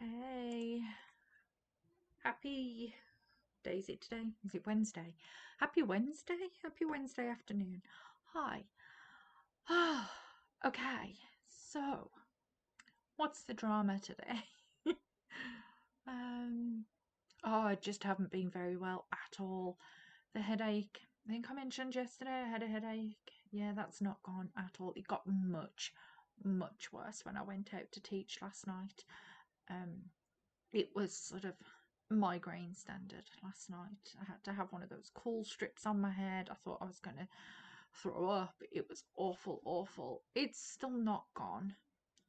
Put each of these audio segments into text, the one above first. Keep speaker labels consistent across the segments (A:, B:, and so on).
A: Hey, happy day is it today? Is it Wednesday? Happy Wednesday? Happy Wednesday afternoon. Hi. Okay, so what's the drama today? um, I just haven't been very well at all. The headache, I think I mentioned yesterday I had a headache. Yeah, that's not gone at all. It got much, much worse when I went out to teach last night. Um, it was sort of migraine standard last night. I had to have one of those cool strips on my head. I thought I was going to throw up. It was awful, awful. It's still not gone.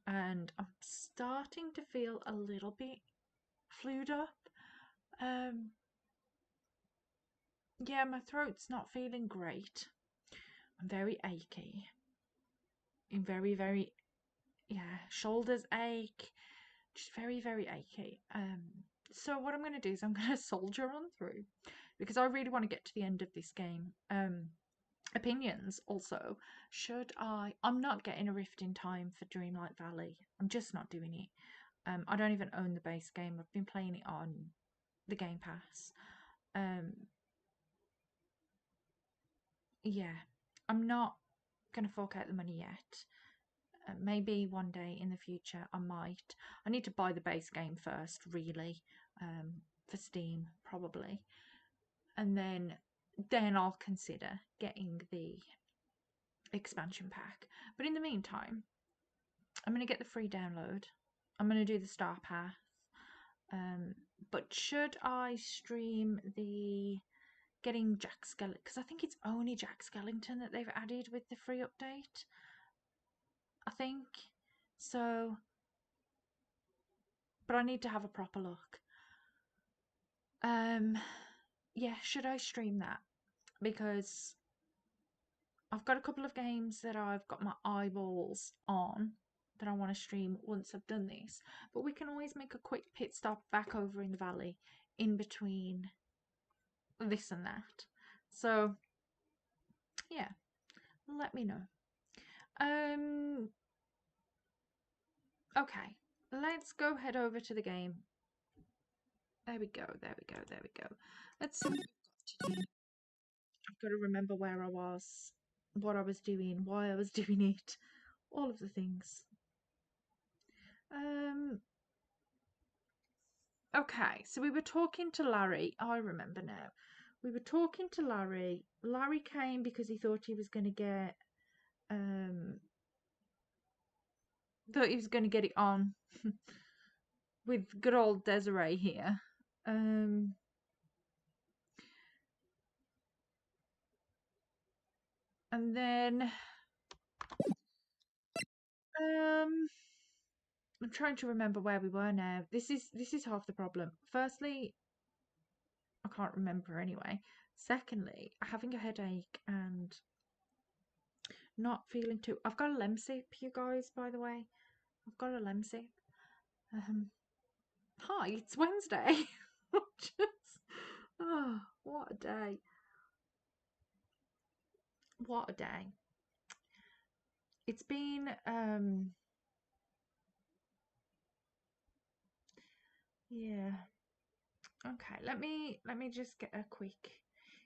A: And I'm starting to feel a little bit flued up. Um, yeah, my throat's not feeling great. I'm very achy. I'm very, yeah, shoulders ache. Just very, very achy. So what I'm going to do is I'm going to soldier on through because I really want to get to the end of this game. Opinions also. Should I'm not getting a Rift in time for Dreamlight Valley. I'm just not doing it. I don't even own the base game. I've been playing it on the Game Pass. Yeah, I'm not going to fork out the money yet. Maybe one day in the future I might. I need to buy the base game first, really, for Steam probably, and then I'll consider getting the expansion pack. But in the meantime, I'm going to get the free download. I'm going to do the Star Path. But should I stream the getting Jack Skellington? Because I think it's only Jack Skellington that they've added with the free update. I think so. But I need to have a proper look. Yeah, should I stream that? Because I've got a couple of games that I've got my eyeballs on that I want to stream once I've done this. But we can always make a quick pit stop back over in the valley in between this and that. So, yeah, let me know. Okay, let's go head over to the game. There we go, there we go, there we go. Let's see what we've got to do. I've got to remember where I was, what I was doing, why I was doing it, all of the things. Okay, so we were talking to Larry. I remember now. We were talking to Larry. Larry came because he thought he was going to get it on with good old Desiree here. And then I'm trying to remember where we were now. This is half the problem. Firstly, I can't remember anyway. Secondly, having a headache and not feeling too. I've got a lemsip, you guys. By the way, I've got a lemsip. Hi, it's Wednesday. Just, oh, what a day! What a day! It's been yeah. Okay, let me just get a quick,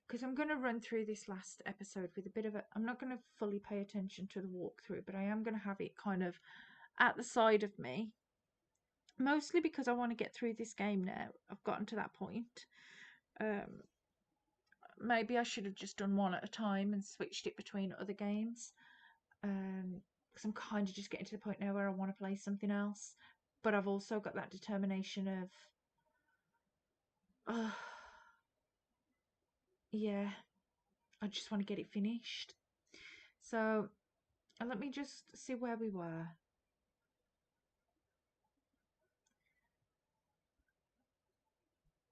A: because I'm going to run through this last episode with a bit of a. I'm not going to fully pay attention to the walkthrough, but I am going to have it kind of at the side of me. Mostly because I want to get through this game now. I've gotten to that point. Maybe I should have just done one at a time and switched it between other games. Because I'm kind of just getting to the point now where I want to play something else. But I've also got that determination of, yeah, I just want to get it finished. So let me just see where we were.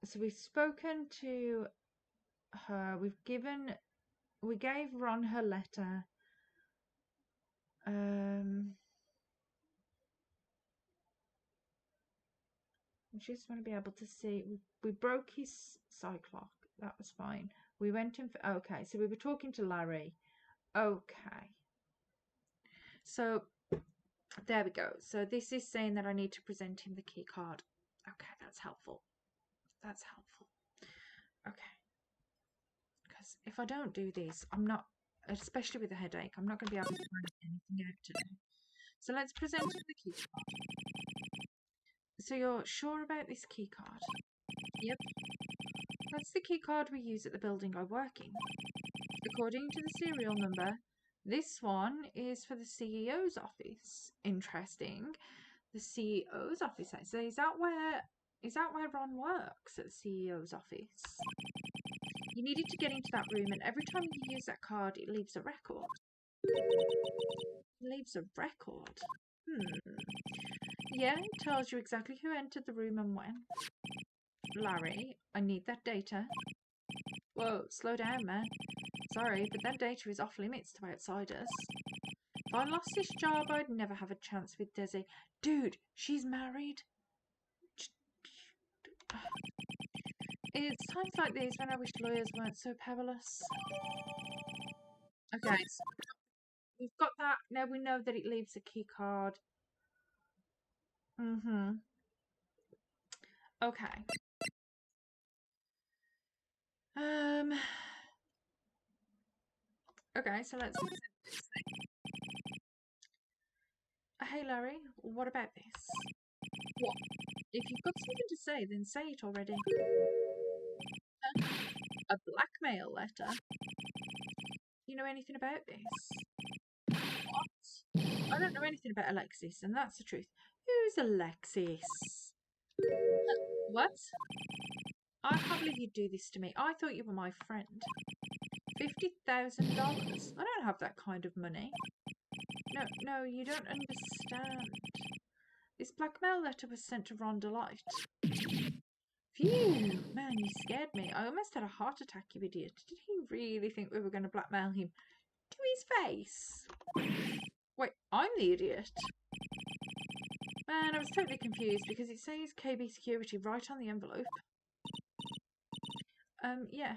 A: So we've spoken to her. We gave Ron her letter. I just want to be able to see. We broke his cyclock. That was fine. We went in for. Okay, so we were talking to Larry. Okay. So there we go. So this is saying that I need to present him the key card. Okay, that's helpful. That's helpful. Okay. Because if I don't do this, I'm not, especially with a headache, I'm not going to be able to find anything out today. So let's present the key card. So you're sure about this key card? Yep. That's the key card we use at the building I work in. According to the serial number, this one is for the CEO's office. Interesting. The CEO's office. So is that where Ron works, at the CEO's office? You needed to get into that room, and every time you use that card, it leaves a record. It leaves a record. Yeah, it tells you exactly who entered the room and when. Larry, I need that data. Whoa, slow down, man. Sorry, but that data is off limits to outsiders. If I lost this job, I'd never have a chance with Desi. Dude, she's married. It's times like these when I wish lawyers weren't so powerless. Okay, so we've got that. Now we know that it leaves a key card. Okay. Okay, so let's present this thing. Hey Larry, what about this? What? If you've got something to say, then say it already. A blackmail letter? Do you know anything about this? What? I don't know anything about Alexis, and that's the truth. Who's Alexis? What? I can't believe you'd do this to me. I thought you were my friend. $50,000? I don't have that kind of money. No, you don't understand. This blackmail letter was sent to Ron Delight. Phew, man, you scared me. I almost had a heart attack, you idiot. Did he really think we were going to blackmail him to his face? Wait, I'm the idiot. Man, I was totally confused because it says KB Security right on the envelope. Yeah.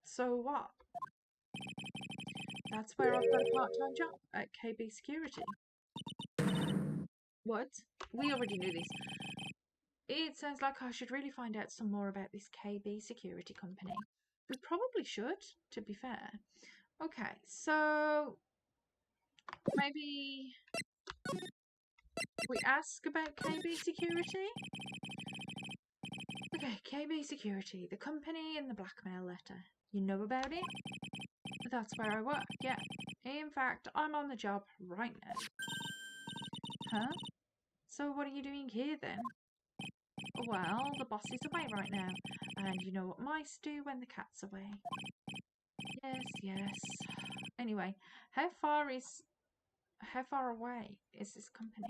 A: So what? That's where I've got a part-time job, at KB Security. What? We already knew this. It sounds like I should really find out some more about this KB Security company. We probably should, to be fair. Okay, so maybe we ask about KB Security? Okay, KB Security, the company in the blackmail letter. You know about it? That's where I work, yeah. In fact, I'm on the job right now. Huh? So what are you doing here then? Well, the boss is away right now, and you know what mice do when the cat's away. Yes. Anyway, how far away is this company?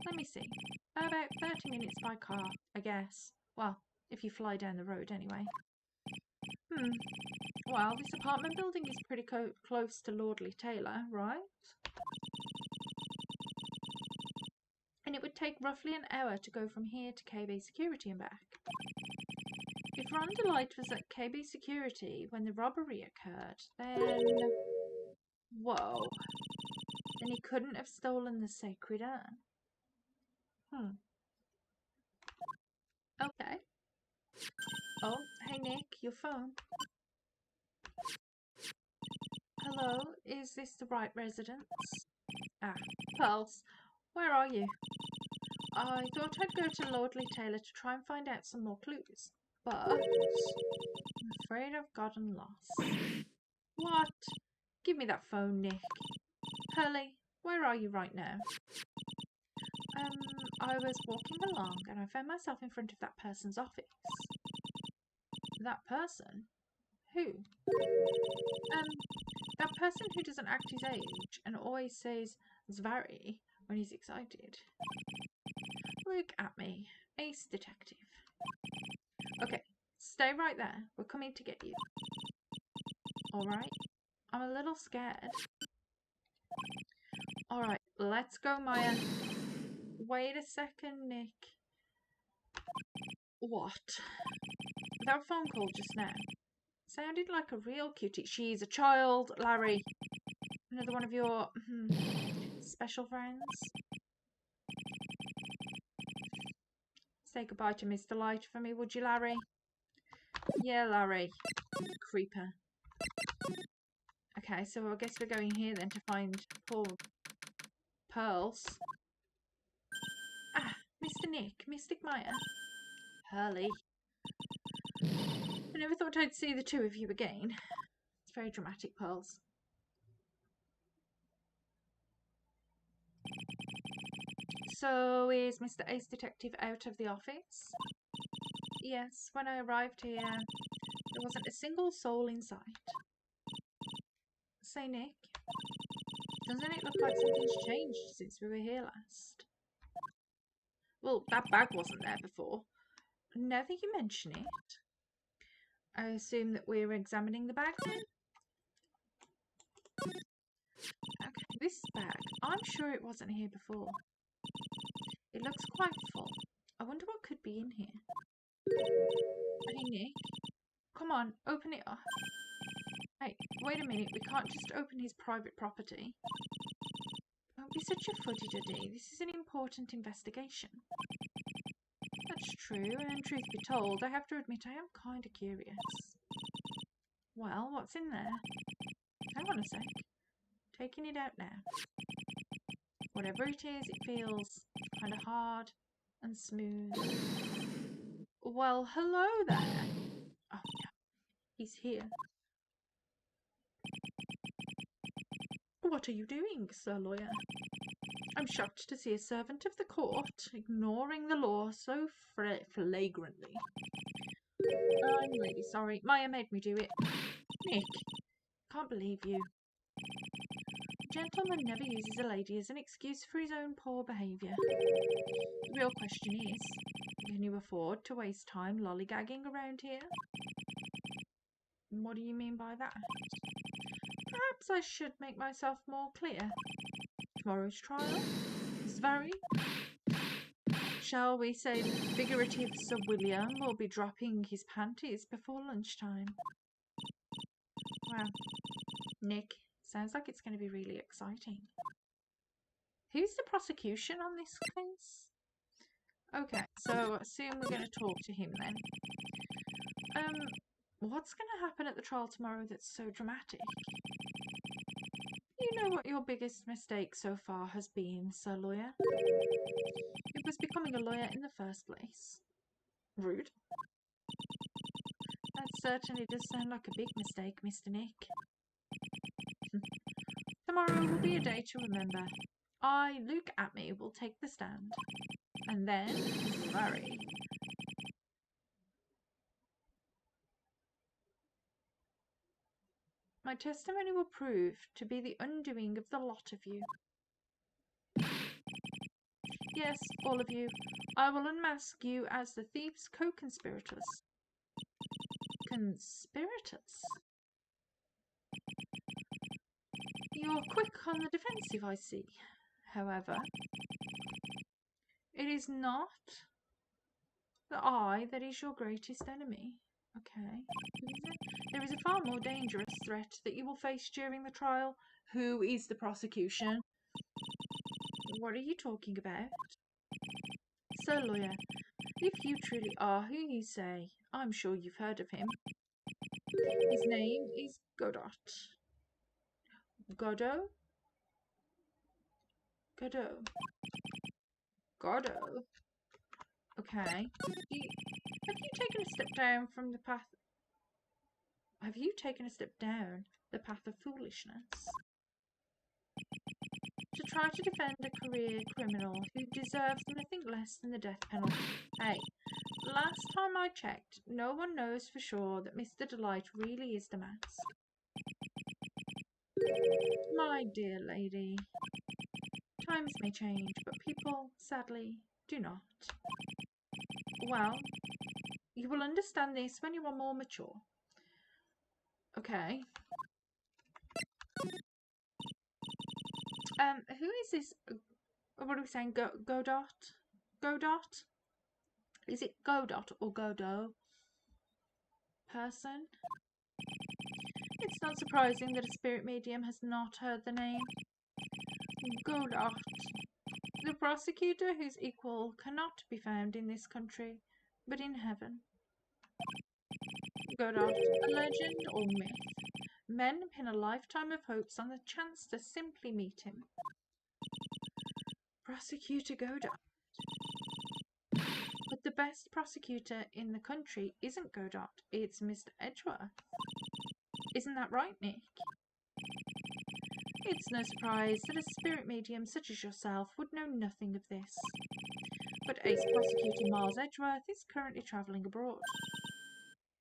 A: Let me see. About 30 minutes by car, I guess. Well, if you fly down the road anyway. Well, this apartment building is pretty close to Lordly Taylor, right? And it would take roughly an hour to go from here to KB Security and back. If Ron Delight was at KB Security when the robbery occurred, then... Whoa. Then he couldn't have stolen the sacred urn. Okay. Oh, hey Nick, your phone. Hello, is this the right residence? Ah, Pulse, where are you? I thought I'd go to Lordly Taylor to try and find out some more clues, but I'm afraid I've gotten lost. What? Give me that phone, Nick. Hurley, where are you right now? I was walking along and I found myself in front of that person's office. That person? Who? That person who doesn't act his age and always says Zvari when he's excited. Look at me, ace detective. Okay, stay right there. We're coming to get you. Alright? I'm a little scared. Alright, let's go, Maya. Wait a second, Nick. What? That phone call just now sounded like a real cutie. She's a child, Larry. Another one of your special friends. Say goodbye to Mr. Light for me, would you, Larry? Yeah, Larry. Creeper. Okay, so I guess we're going here then to find poor Pearls. Ah, Mr. Nick. Mystic Maya. Hurley. I never thought I'd see the two of you again. It's very dramatic, Pearls. So is Mr. Ace Detective out of the office? Yes, when I arrived here, there wasn't a single soul in sight. Say, Nick, doesn't it look like something's changed since we were here last? Well, that bag wasn't there before. Now that you mention it, I assume that we're examining the bag then? Okay, this bag, I'm sure it wasn't here before. It looks quite full. I wonder what could be in here. Hey, Nick, come on, open it up. Hey, wait a minute, we can't just open his private property. Don't be such a fuddy-duddy. This is an important investigation. That's true, and truth be told, I have to admit I am kind of curious. Well, what's in there? Hang on a sec. Taking it out now. Whatever it is, it feels kind of hard and smooth. Well, hello there. Oh, yeah. He's here. What are you doing, Sir Lawyer? I'm shocked to see a servant of the court ignoring the law so flagrantly. I'm really sorry. Maya made me do it. Nick, can't believe you. A gentleman never uses a lady as an excuse for his own poor behaviour. The real question is, can you afford to waste time lollygagging around here? What do you mean by that? Perhaps I should make myself more clear. Tomorrow's trial is very, shall we say, figurative. Sir William will be dropping his panties before lunchtime. Wow. Nick, sounds like it's going to be really exciting. Who's the prosecution on this case? Okay, so I assume we're going to talk to him then. What's going to happen at the trial tomorrow that's so dramatic? You know what your biggest mistake so far has been, Sir Lawyer? It was becoming a lawyer in the first place. Rude. That certainly does sound like a big mistake, Mr. Nick. Tomorrow will be a day to remember. I, Luke Atme, will take the stand. And then, Mr. Larry. My testimony will prove to be the undoing of the lot of you. Yes, all of you. I will unmask you as the thieves' co-conspirators. Conspirators? You're quick on the defensive, I see. However, it is not the I that is your greatest enemy. Okay. There is a far more dangerous threat that you will face during the trial. Who is the prosecution? What are you talking about? Sir Lawyer, if you truly are who you say, I'm sure you've heard of him. His name is Godot. Godot? Godot. Godot. Okay. Have you taken a step down from the path? Have you taken a step down the path of foolishness? To try to defend a career criminal who deserves nothing less than the death penalty. Hey, last time I checked, no one knows for sure that Mr. Delight really is the mask. My dear lady, times may change, but people, sadly, do not. Well, you will understand this when you are more mature. Okay. Who is this? What are we saying? Godot? Godot? Is it Godot or Godot? Person? It's not surprising that a spirit medium has not heard the name. Godot. The The prosecutor whose equal cannot be found in this country, but in heaven. Godot, a legend or myth. Men pin a lifetime of hopes on the chance to simply meet him. Prosecutor Godot. But the best prosecutor in the country isn't Godot, it's Mr. Edgeworth. Isn't that right, Nick? It's no surprise that a spirit medium such as yourself would know nothing of this. But Ace Prosecutor Miles Edgeworth is currently travelling abroad.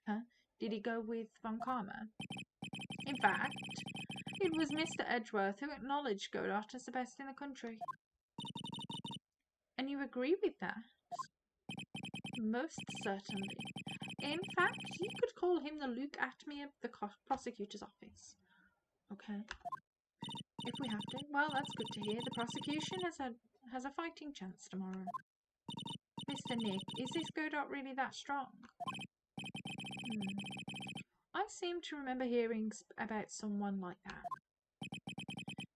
A: Huh? Did he go with Von Karma? In fact, it was Mr. Edgeworth who acknowledged Godot as the best in the country. And you agree with that? Most certainly. In fact, you could call him the Luke Atme of the prosecutor's office. Okay. If we have to. Well, that's good to hear. The prosecution has a fighting chance tomorrow. Mr. Nick, is this Godot really that strong? I seem to remember hearing about someone like that.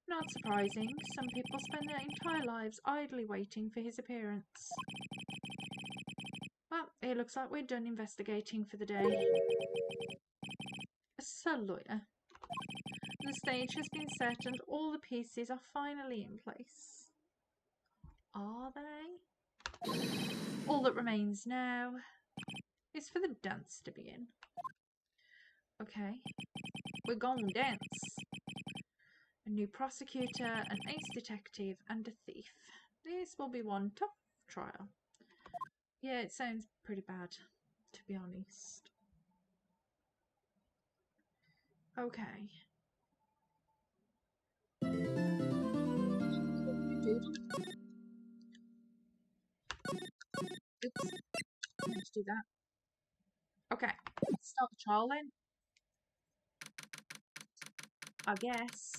A: Not surprising. Some people spend their entire lives idly waiting for his appearance. Well, it looks like we're done investigating for the day. So, lawyer, the stage has been set and all the pieces are finally in place. Are they? All that remains now is for the dance to begin. Okay, we're gonna dance. A new prosecutor, an ace detective, and a thief. This will be one tough trial. Yeah, it sounds pretty bad, to be honest. Okay. Oops. Let's do that. Okay, let's start the trial then. I guess.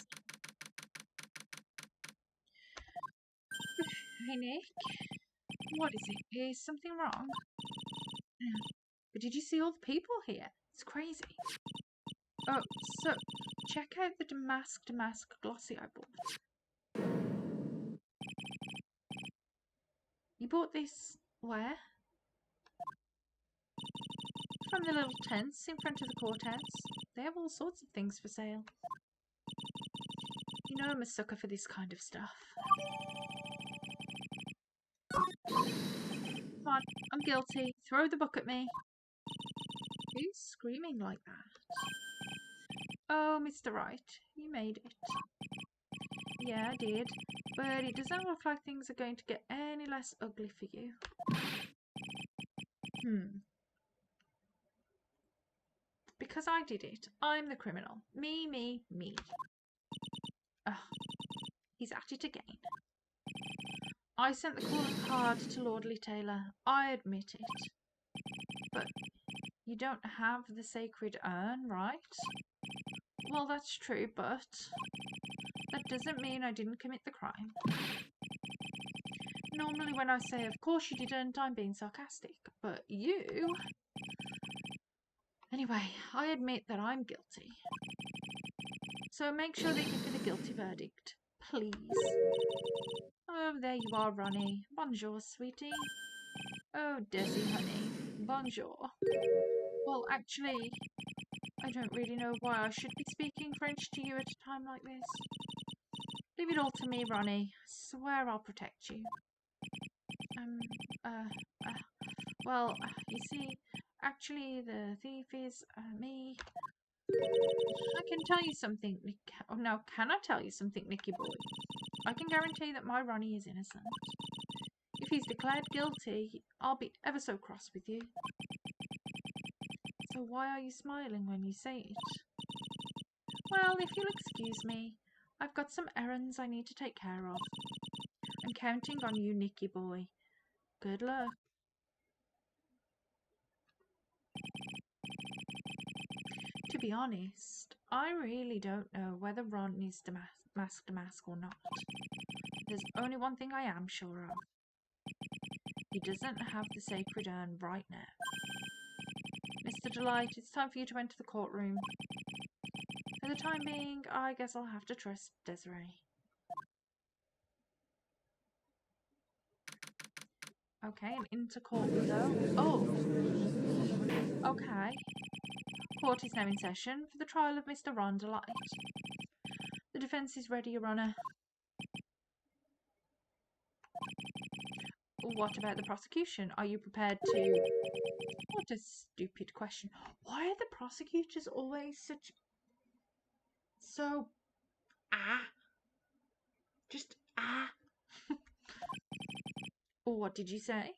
A: Hey Nick, what is it? Is something wrong? But did you see all the people here? It's crazy. Oh, so check out the damask glossy I bought. You bought this where? From the little tents in front of the courthouse. They have all sorts of things for sale. You know I'm a sucker for this kind of stuff. Come on, I'm guilty. Throw the book at me. Who's screaming like that? Oh, Mr. Wright, you made it. Yeah, I did. But it doesn't look like things are going to get any less ugly for you. Because I did it. I'm the criminal. Me. Ugh, he's at it again. I sent the calling card to Lordly Taylor. I admit it. But you don't have the sacred urn, right? Well, that's true, but that doesn't mean I didn't commit the crime. Normally when I say, of course you didn't, I'm being sarcastic. But you... Anyway, I admit that I'm guilty. So make sure they give me the guilty verdict. Please. Oh, there you are, Ronnie. Bonjour, sweetie. Oh, Desi, honey. Bonjour. Well, actually, I don't really know why I should be speaking French to you at a time like this. Leave it all to me, Ronnie. Swear I'll protect you. Well, you see, actually, the thief is, me. I can tell you something, Nick. Oh, no, can I tell you something, Nicky boy? I can guarantee that my Ronnie is innocent. If he's declared guilty, I'll be ever so cross with you. So why are you smiling when you say it? Well, if you'll excuse me, I've got some errands I need to take care of. I'm counting on you, Nicky boy. Good luck. To be honest, I really don't know whether Ron is mask or not. There's only one thing I am sure of. He doesn't have the sacred urn right now. Mr. Delight, it's time for you to enter the courtroom. For the time being, I guess I'll have to trust Desiree. Okay, an intercourt though. Oh, okay. Court is now in session for the trial of Mr. Rondelite. The defence is ready, Your Honour. What about the prosecution? Are you prepared to... What a stupid question. Why are the prosecutors always such... So... Just... What did you say?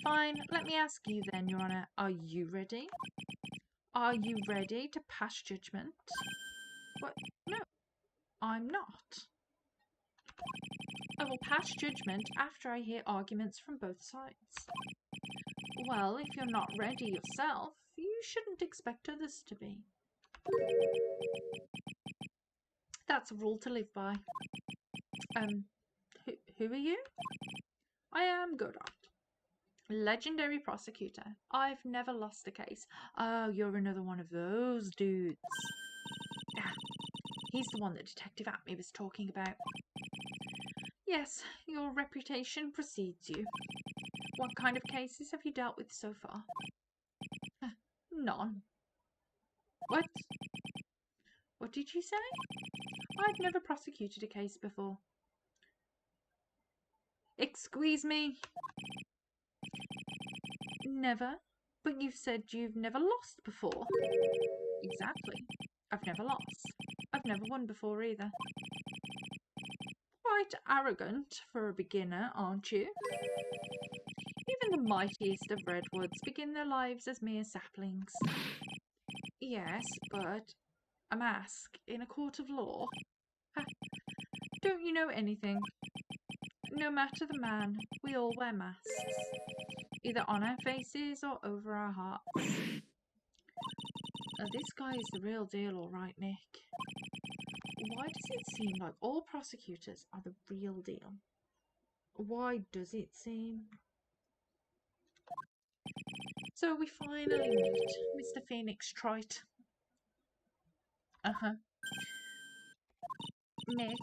A: Fine, let me ask you then, Your Honour. Are you ready? Are you ready to pass judgment? What? No, I'm not. I will pass judgment after I hear arguments from both sides. Well, if you're not ready yourself, you shouldn't expect others to be. That's a rule to live by. Who are you? I am Godard, legendary prosecutor. I've never lost a case. Oh, you're another one of those dudes. He's the one that Detective Atme was talking about. Yes, your reputation precedes you. What kind of cases have you dealt with so far? None. What? What did you say? I've never prosecuted a case before. Excuse me? Never? But you've said you've never lost before. Exactly. I've never lost. I've never won before either. Quite arrogant for a beginner, aren't you? Even the mightiest of redwoods begin their lives as mere saplings. Yes, but a mask in a court of law? Ha. Don't you know anything? No matter the man, we all wear masks. Either on our faces or over our hearts. This guy is the real deal, all right, Nick. Why does it seem like all prosecutors are the real deal? Why does it seem? So we finally meet Mr. Phoenix Wright. Nick,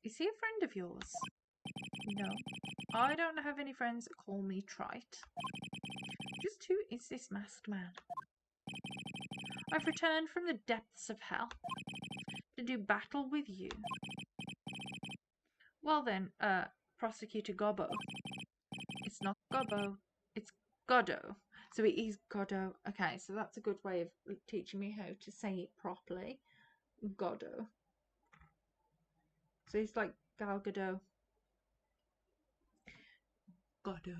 A: is he a friend of yours? No, I don't have any friends that call me Trite. Just who is this masked man? I've returned from the depths of hell to do battle with you. Well then, Prosecutor Gobbo. It's not Gobbo, it's Goddo. So it is Goddo. Okay, so that's a good way of teaching me how to say it properly. Goddo. So it's like Gal Gadot. Goddo.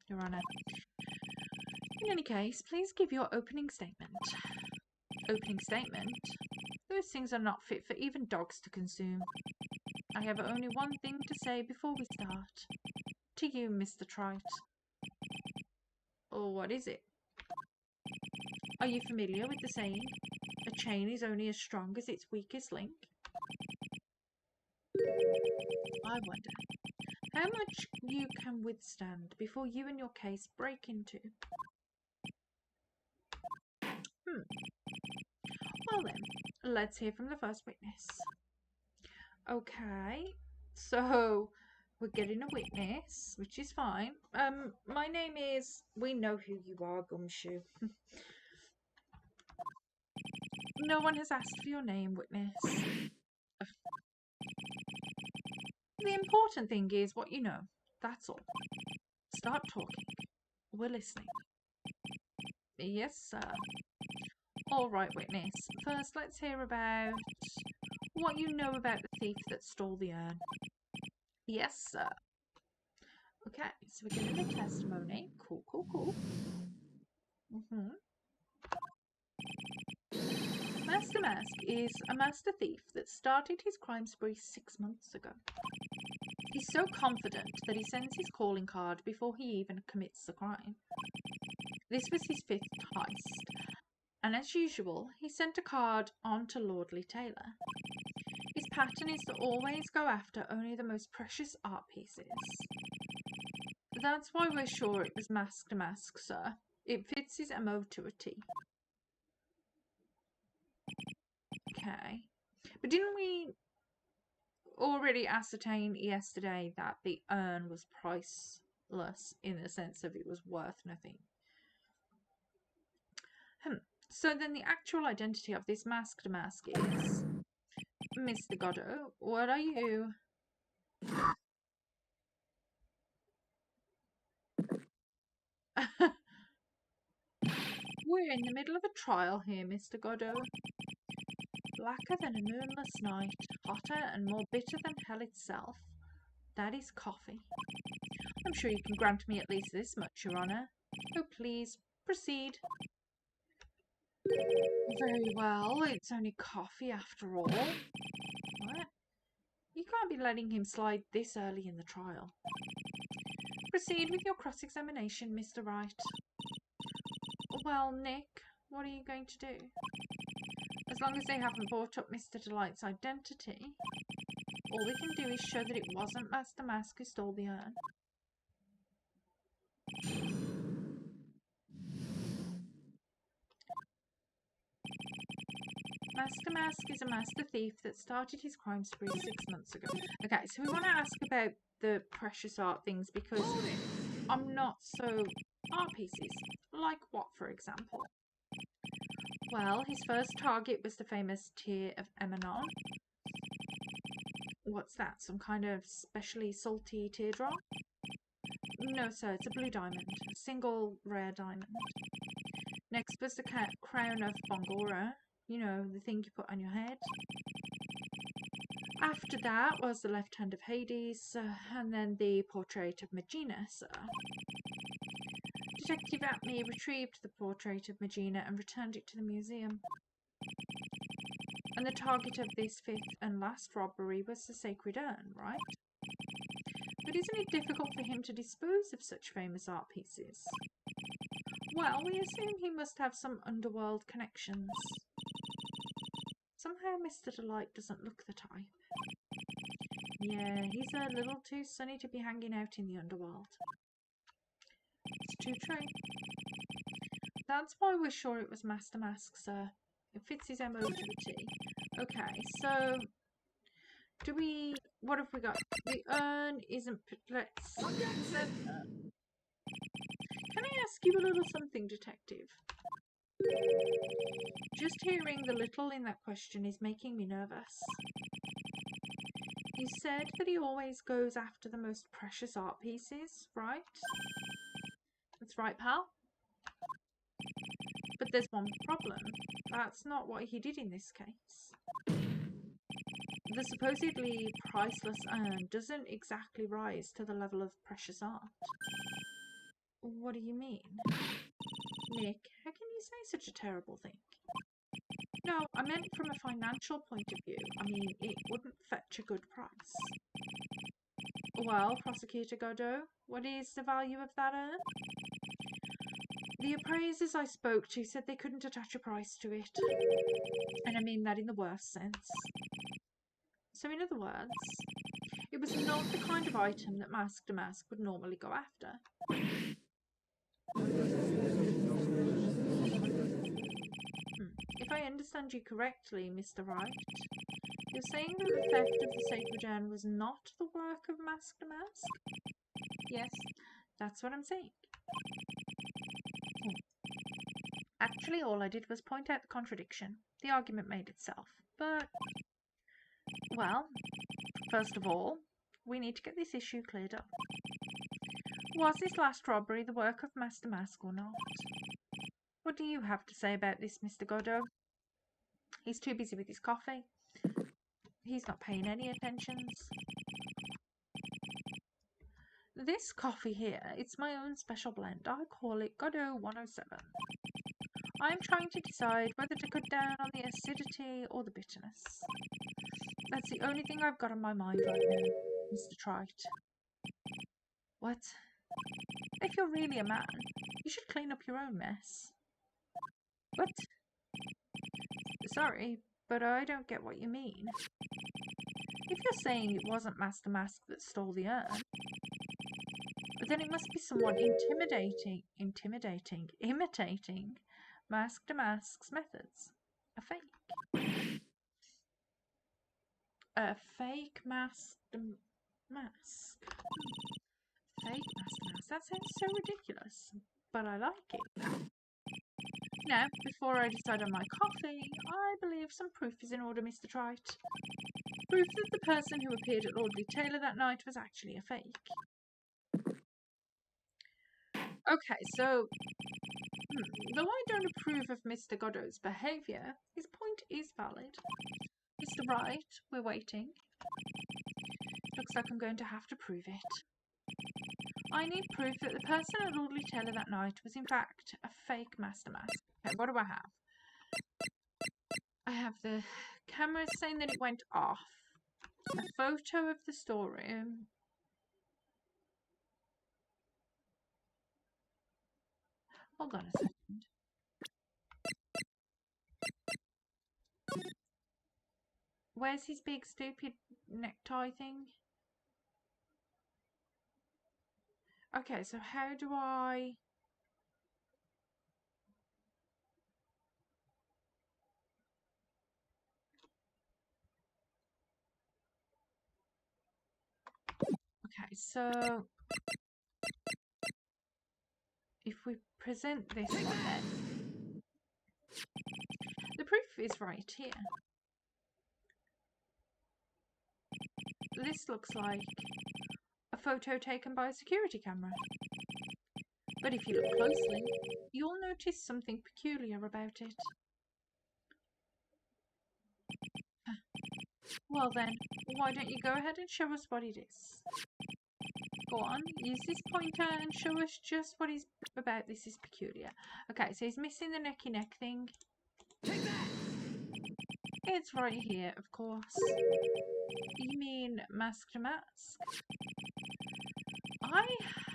A: Your Honour. In any case, please give your opening statement. Opening statement? Those things are not fit for even dogs to consume. I have only one thing to say before we start. To you, Mr. Trite. Oh, what is it? Are you familiar with the saying, a chain is only as strong as its weakest link? I wonder how much you can withstand before you and your case break into. Well then, let's hear from the first witness. Okay, so we're getting a witness, which is fine. My name is... We know who you are, Gumshoe. No one has asked for your name, witness. The important thing is what you know. That's all. Start talking. We're listening. Yes, sir. All right, witness. First, let's hear about what you know about the thief that stole the urn. Yes, sir. Okay, so we're getting the testimony. Cool. Master Mask is a master thief that started his crime spree 6 months ago. He's so confident that he sends his calling card before he even commits the crime. This was his 5th heist, and as usual, he sent a card on to Lordly Taylor. His pattern is to always go after only the most precious art pieces. That's why we're sure it was Mask to Mask, sir. It fits his MO to a T. Okay. But didn't we... already ascertained yesterday that the urn was priceless in the sense of it was worth nothing. So then the actual identity of this masked mask is Mr. Godot. What are you? We're in the middle of a trial here, Mr. Godot. Blacker than a moonless night, hotter and more bitter than hell itself. That is coffee. I'm sure you can grant me at least this much, Your Honour. Oh, please, proceed. Very well, it's only coffee after all. What? You can't be letting him slide this early in the trial. Proceed with your cross-examination, Mr. Wright. Well, Nick, what are you going to do? As long as they haven't brought up Mr. Delight's identity, all we can do is show that it wasn't Master Mask who stole the urn. Master Mask is a master thief that started his crime spree 6 months ago. Okay, so we want to ask about the precious art things because I'm not so... Art pieces. Like what, for example? Well, his first target was the famous Tear of Emanon. What's that? Some kind of specially salty teardrop? No, sir, it's a blue diamond. A single rare diamond. Next was the crown of Bongora. You know, the thing you put on your head. After that was the left hand of Hades, and then the portrait of Megina, sir. Detective Atme retrieved the portrait of Megina and returned it to the museum. And the target of this fifth and last robbery was the sacred urn, right? But isn't it difficult for him to dispose of such famous art pieces? Well, we assume he must have some underworld connections. Somehow Mr. Delight doesn't look the type. Yeah, he's a little too sunny to be hanging out in the underworld. It's too true. That's why we're sure it was Master Mask, sir. It fits his MO to the T. Okay, so... What have we got? The urn isn't... Let's... Can I ask you a little something, detective? Just hearing the little in that question is making me nervous. You said that he always goes after the most precious art pieces, right? That's right, pal. But there's one problem. That's not what he did in this case. The supposedly priceless urn doesn't exactly rise to the level of precious art. What do you mean? Nick, how can you say such a terrible thing? No, I meant from a financial point of view. I mean, it wouldn't fetch a good price. Well, Prosecutor Godot, what is the value of that urn? The appraisers I spoke to said they couldn't attach a price to it. And I mean that in the worst sense. So in other words, it was not the kind of item that Master Mask would normally go after. If I understand you correctly, Mr. Wright, you're saying that the theft of the sacred urn was not the work of Master Mask? Yes, that's what I'm saying. Actually, all I did was point out the contradiction. The argument made itself. But, well, first of all, we need to get this issue cleared up. Was this last robbery the work of Master Mask or not? What do you have to say about this, Mr. Godot? He's too busy with his coffee. He's not paying any attentions. This coffee here, it's my own special blend. I call it Godot 107. I'm trying to decide whether to cut down on the acidity or the bitterness. That's the only thing I've got on my mind right now, Mr. Trite. What? If you're really a man, you should clean up your own mess. What? Sorry, but I don't get what you mean. If you're saying it wasn't Master Mask that stole the urn, then it must be someone imitating Master Mask's methods. A fake. A fake mask. Mask. Fake mask. That sounds so ridiculous, but I like it. Now, before I decide on my coffee, I believe some proof is in order, Mr. Wright. Proof that the person who appeared at Lordly Taylor that night was actually a fake. Okay, so though I don't approve of Mr. Godot's behaviour, his point is valid. Mr. Wright, we're waiting. Looks like I'm going to have to prove it. I need proof that the person at Lordly Taylor that night was in fact a fake master mask. Okay, what do I have? I have the camera saying that it went off. A photo of the storeroom. Hold on a second. Where's his big stupid necktie thing? Okay, so how do I... Okay, so if we present this then, the proof is right here. This looks like a photo taken by a security camera. But if you look closely, you'll notice something peculiar about it. Well then, why don't you go ahead and show us what it is? Go on, use this pointer and show us just what is about this is peculiar. Okay, so he's missing the necky neck thing. It's right here, of course. You mean mask to mask? I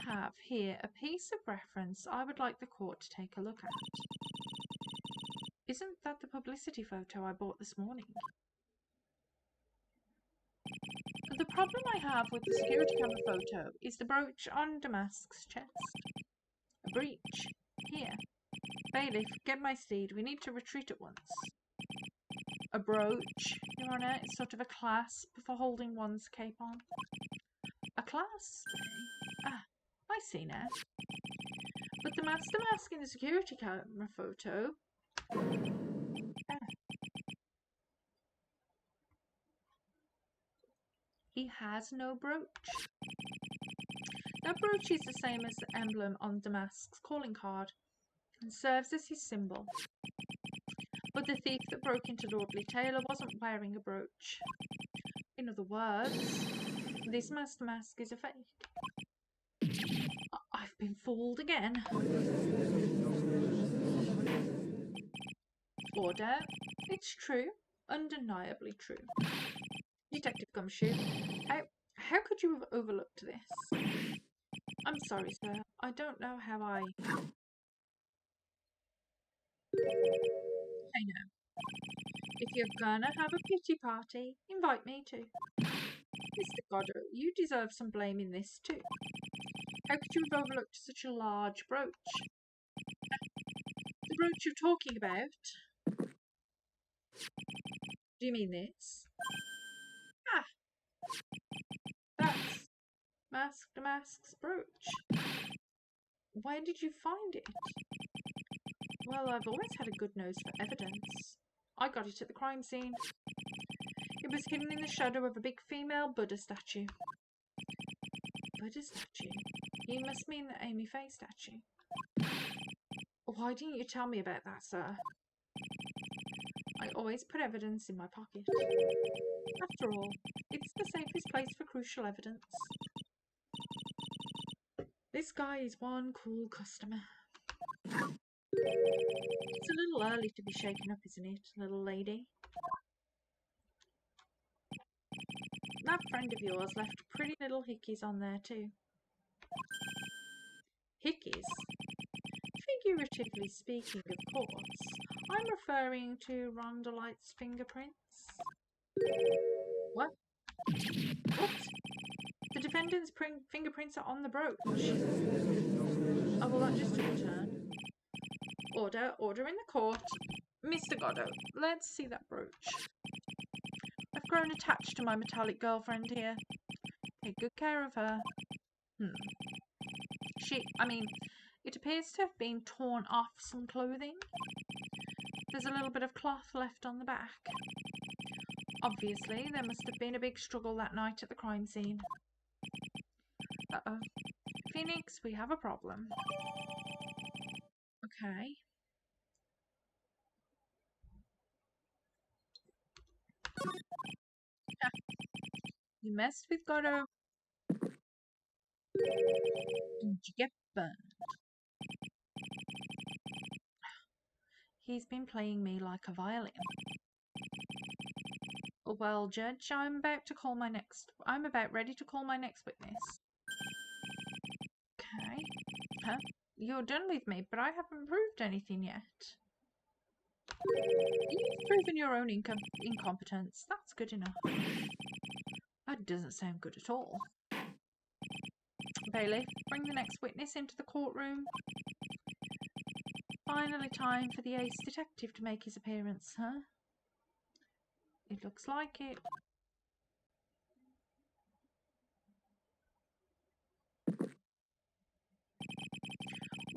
A: have here a piece of reference I would like the court to take a look at. Isn't that the publicity photo I bought this morning? The problem I have with the security camera photo is the brooch on Damask's chest. A breach. Here. Bailiff, get my steed. We need to retreat at once. A brooch, Your Honour, is sort of a clasp for holding one's cape on. A clasp? Ah, I see now. But the master mask in the security camera photo... He has no brooch. That brooch is the same as the emblem on Damask's calling card and serves as his symbol. But the thief that broke into Lordly Taylor wasn't wearing a brooch. In other words, this master mask is a fake. I've been fooled again. Order. It's true. Undeniably true. Detective Gumshoe, how could you have overlooked this? I'm sorry, sir. I don't know how I... I know. If you're gonna have a pity party, invite me too. Mr. Godot, you deserve some blame in this too. How could you have overlooked such a large brooch? The brooch you're talking about? Do you mean this? Ah! That's Mask to Mask's brooch. Where did you find it? Well, I've always had a good nose for evidence. I got it at the crime scene. It was hidden in the shadow of a big female Buddha statue. Buddha statue? You must mean the Amy Faye statue. Why didn't you tell me about that, sir? I always put evidence in my pocket. After all, it's the safest place for crucial evidence. This guy is one cool customer. It's a little early to be shaken up, isn't it, little lady? That friend of yours left pretty little hickeys on there too. Hickeys? Figuratively speaking, of course. I'm referring to Rondelight's fingerprints. What? What? The defendant's fingerprints are on the brooch. Oh, well, that just took a turn. Order in the court. Mr. Godot, let's see that brooch. A grown attached to my metallic girlfriend here. Take good care of her. It appears to have been torn off some clothing. There's a little bit of cloth left on the back. Obviously, there must have been a big struggle that night at the crime scene. Uh-oh. Phoenix, we have a problem. Okay. You messed with Goddo. Did you get burned? He's been playing me like a violin. Well, Judge, I'm about ready to call my next witness. Okay. Huh? You're done with me, but I haven't proved anything yet. You've proven your own incompetence. That's good enough. That doesn't sound good at all. Bailiff, bring the next witness into the courtroom. Finally time for the ace detective to make his appearance, huh? It looks like it.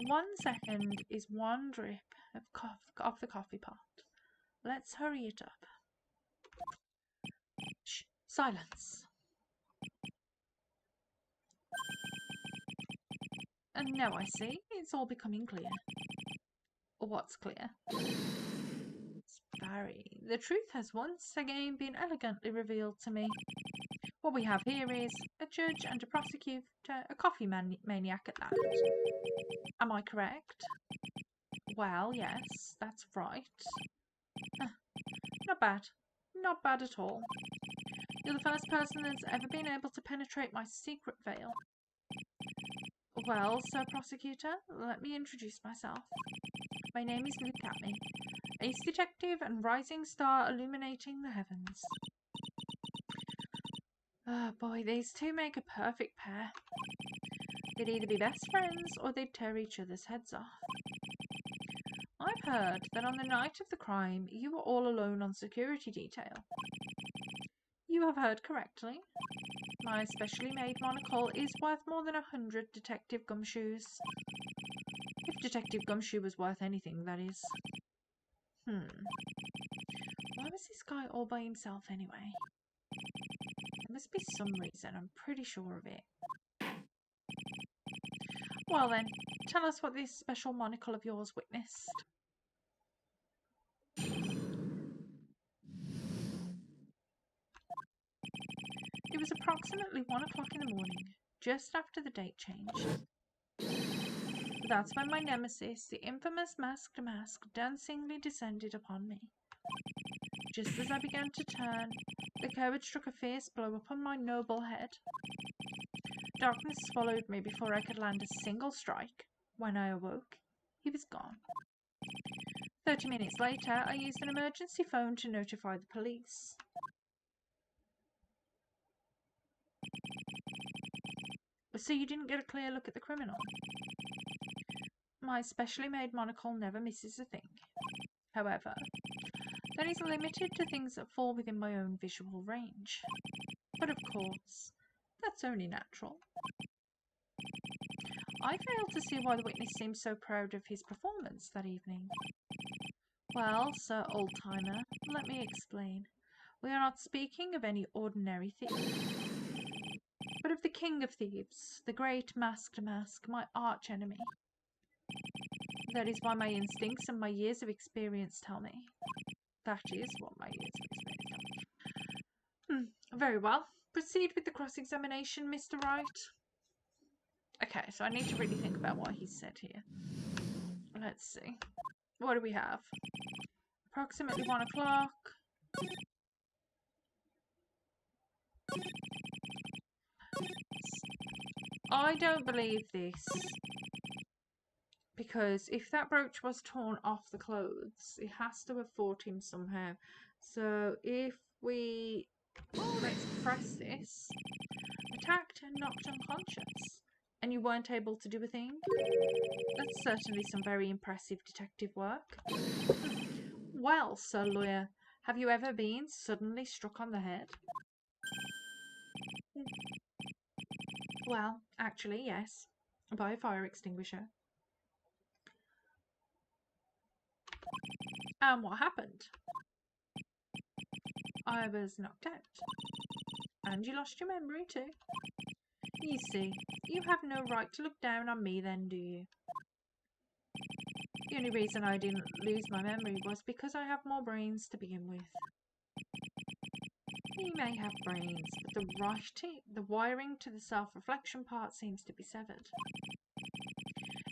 A: One second is one drip of the coffee pot. Let's hurry it up. Shh, silence. And now I see, it's all becoming clear. What's clear? Barry, the truth has once again been elegantly revealed to me. What we have here is a judge and a prosecutor, a coffee maniac at that. Am I correct? Well, yes, that's right. Not bad. Not bad at all. You're the first person that's ever been able to penetrate my secret veil. Well, Sir Prosecutor, let me introduce myself. My name is Luke Catney, ace detective and rising star illuminating the heavens. Oh boy, these two make a perfect pair. They'd either be best friends or they'd tear each other's heads off. I've heard that on the night of the crime, you were all alone on security detail. You have heard correctly. My specially made monocle is worth more than 100 Detective Gumshoes. If Detective Gumshoe was worth anything, that is. Why was this guy all by himself anyway? There must be some reason, I'm pretty sure of it. Well then, tell us what this special monocle of yours witnessed. It was approximately 1 o'clock in the morning, just after the date change. That's when my nemesis, the infamous masked mask, dancingly descended upon me. Just as I began to turn, the coward struck a fierce blow upon my noble head. Darkness swallowed me before I could land a single strike. When I awoke, he was gone. 30 minutes later, I used an emergency phone to notify the police. So you didn't get a clear look at the criminal? My specially made monocle never misses a thing. However, that is limited to things that fall within my own visual range. But of course, that's only natural. I fail to see why the witness seems so proud of his performance that evening. Well, Sir Oldtimer, let me explain. We are not speaking of any ordinary thief, but of the king of thieves, the great masked mask, my arch enemy. That is why my instincts and my years of experience tell me. That is what my years of experience tell me. Very well. Proceed with the cross-examination, Mr. Wright. Okay, so I need to really think about what he said here. Let's see. What do we have? Approximately 1 o'clock. I don't believe this. Because if that brooch was torn off the clothes, it has to have fought him somehow. So if we, let's press this, attacked and knocked unconscious, and you weren't able to do a thing, that's certainly some very impressive detective work. Well, Sir Lawyer, Have you ever been suddenly struck on the head? Well, actually, yes. By a fire extinguisher. And what happened? I was knocked out. And you lost your memory too. You see, you have no right to look down on me then, do you? The only reason I didn't lose my memory was because I have more brains to begin with. He may have brains, but the wiring to the self-reflection part seems to be severed.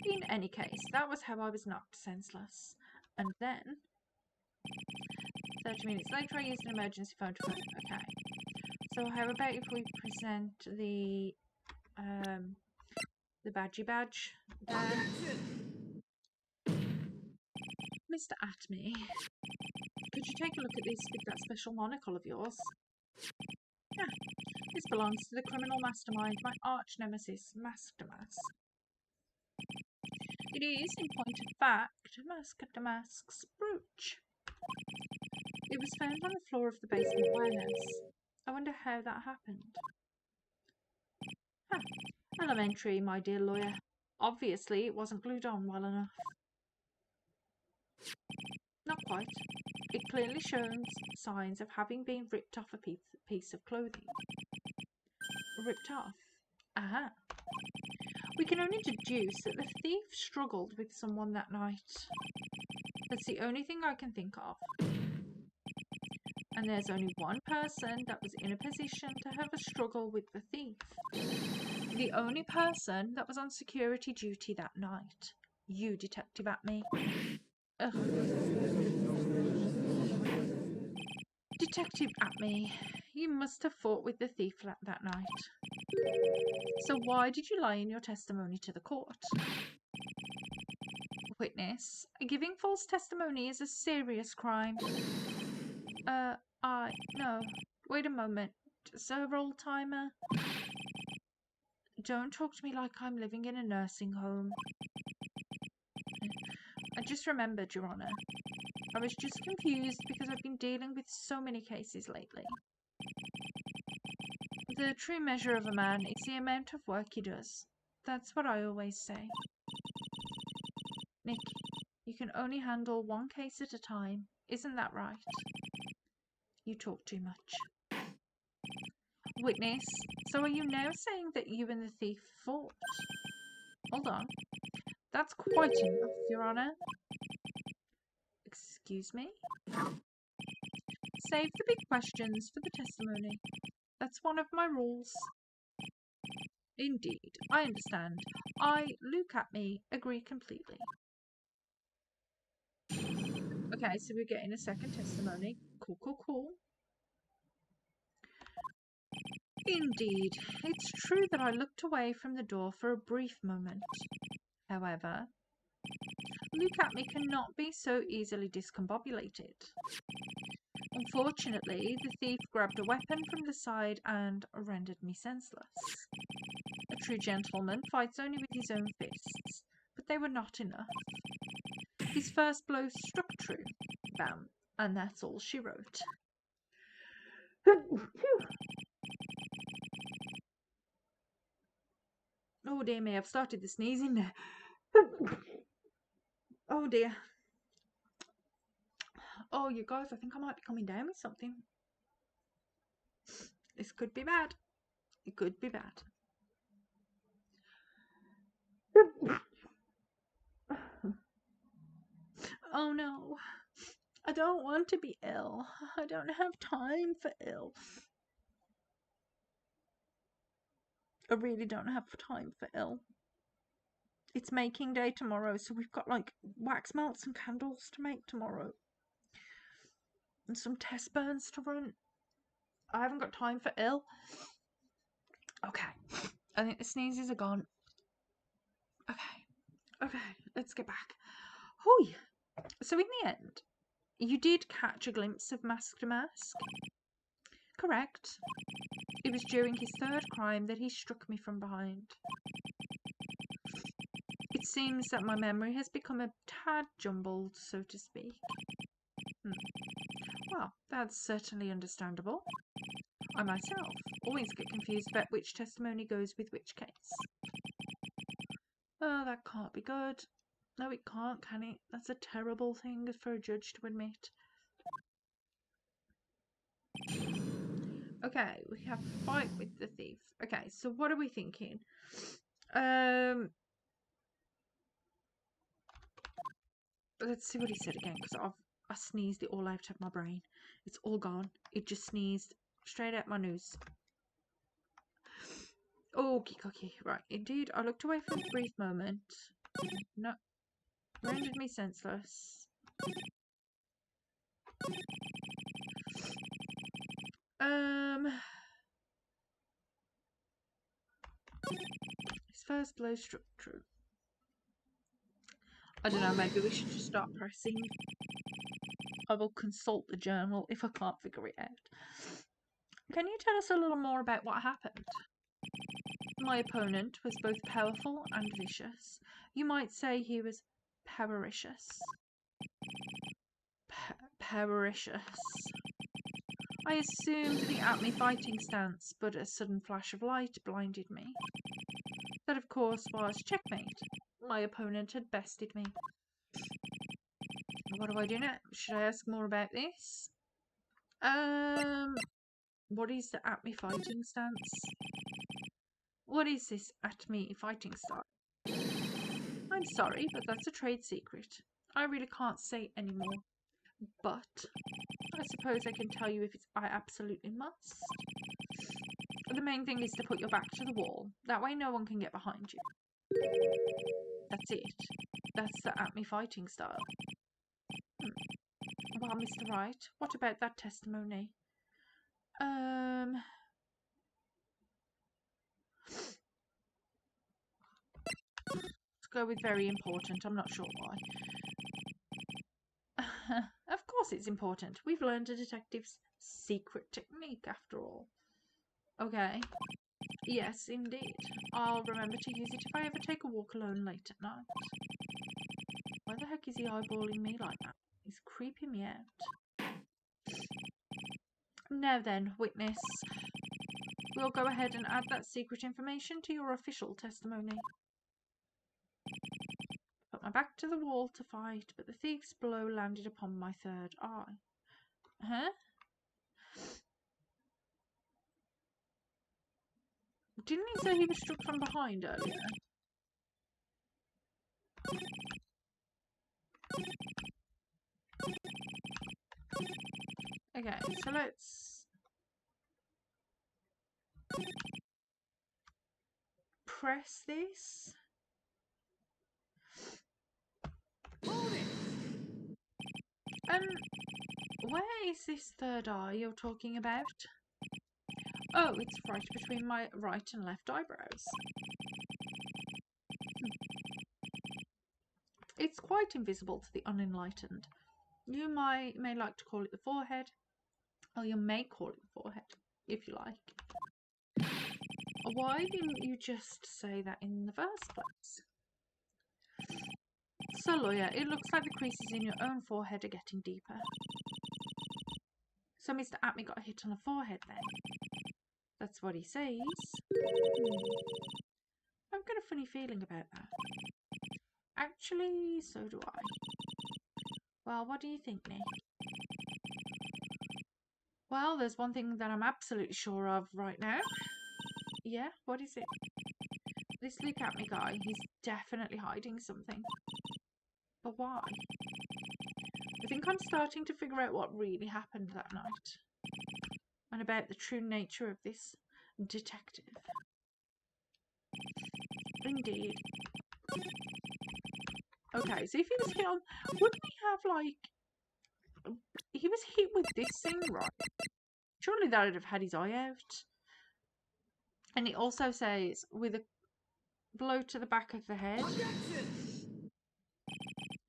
A: In any case, that was how I was knocked senseless. And then, 30 minutes later, I used an emergency phone to phone. Okay. So how about if we present the badgie badge there? Mr. Atme, could you take a look at this with that special monocle of yours? Yeah, this belongs to the criminal mastermind, my arch nemesis, Master Mask. It is, in point of fact, Master Mask's brooch. It was found on the floor of the basement warehouse. I wonder how that happened. Elementary, my dear lawyer. Obviously, it wasn't glued on well enough. Not quite. It clearly shows signs of having been ripped off a piece of clothing. Ripped off? Aha. We can only deduce that the thief struggled with someone that night. That's the only thing I can think of. And there's only one person that was in a position to have a struggle with the thief. The only person that was on security duty that night. You, Detective Atme. Ugh. Detective Atme, you must have fought with the thief that night. So why did you lie in your testimony to the court? Witness, giving false testimony is a serious crime. No. Wait a moment. Sir Old-Timer? Don't talk to me like I'm living in a nursing home. I just remembered, Your Honour. I was just confused because I've been dealing with so many cases lately. The true measure of a man is the amount of work he does. That's what I always say. Nick, you can only handle one case at a time. Isn't that right? You talk too much. Witness, so are you now saying that you and the thief fought? Hold on. That's quite enough, Your Honour. Excuse me? Save the big questions for the testimony. That's one of my rules. Indeed, I understand. I, Luke Atme, agree completely. Okay, so we're getting a second testimony. Cool. Indeed, it's true that I looked away from the door for a brief moment. However, Luke Atme cannot be so easily discombobulated. Unfortunately, the thief grabbed a weapon from the side and rendered me senseless. A true gentleman fights only with his own fists, but they were not enough. His first blow struck true. Bam. And that's all she wrote. Oh dear me, I've started the sneezing there. Oh dear. Oh, you guys, I think I might be coming down with something. This could be bad. It could be bad. Oh no. I don't want to be ill. I don't have time for ill. I really don't have time for ill. It's making day tomorrow, so we've got like wax melts and candles to make tomorrow. And some test burns to run. I haven't got time for ill. Okay. I think the sneezes are gone. Okay, let's get back. Oh, so in the end, you did catch a glimpse of Master Mask? Correct. It was during his third crime that he struck me from behind. It seems that my memory has become a tad jumbled, so to speak. Well, that's certainly understandable. I myself always get confused about which testimony goes with which case. Oh, that can't be good. No, it can't, can it? That's a terrible thing for a judge to admit. Okay, we have a fight with the thief. Okay, so what are we thinking? Let's see what he said again, because I sneezed it all out of my brain. It's all gone. It just sneezed straight out my nose. Okie dokie. Right, indeed. I looked away for a brief moment. No, rendered me senseless. His first blow struck true. I don't know, maybe we should just start pressing. I will consult the journal if I can't figure it out. Can you tell us a little more about what happened? My opponent was both powerful and vicious. You might say he was powericious. Powericious. I assumed the at me fighting stance, but a sudden flash of light blinded me. That, of course, was checkmate. My opponent had bested me. What do I do now? Should I ask more about this? What is the at me fighting stance? What is this at me fighting style? I'm sorry, but that's a trade secret. I really can't say anymore. But I suppose I can tell you if I absolutely must. The main thing is to put your back to the wall. That way no one can get behind you. That's it. That's the at me fighting style. Well, Mr. Wright, what about that testimony? Let's go with very important. I'm not sure why. Of course it's important. We've learned a detective's secret technique after all. Okay. Yes, indeed. I'll remember to use it if I ever take a walk alone late at night. Why the heck is he eyeballing me like that? He's creeping me out. Now then, witness. We'll go ahead and add that secret information to your official testimony. Put my back to the wall to fight, but the thief's blow landed upon my third eye. Huh? Didn't he say he was struck from behind earlier? Okay, so let's press this. Where is this third eye you're talking about? Oh, it's right between my right and left eyebrows. It's quite invisible to the unenlightened. You may like to call it the forehead, or you may call it the forehead, if you like. Why didn't you just say that in the first place? So, lawyer, it looks like the creases in your own forehead are getting deeper. So Mr. Atme got hit on the forehead then? That's what he says. I've got a funny feeling about that. Actually, so do I. Well, what do you think, Nick? Well, there's one thing that I'm absolutely sure of right now. Yeah, what is it? This Luke Atme guy, he's definitely hiding something. But why? I think I'm starting to figure out what really happened that night. And about the true nature of this detective. Indeed. Okay, so if he was hit on, wouldn't he have like, he was hit with this thing, right? Surely that would have had his eye out. And it also says, with a blow to the back of the head.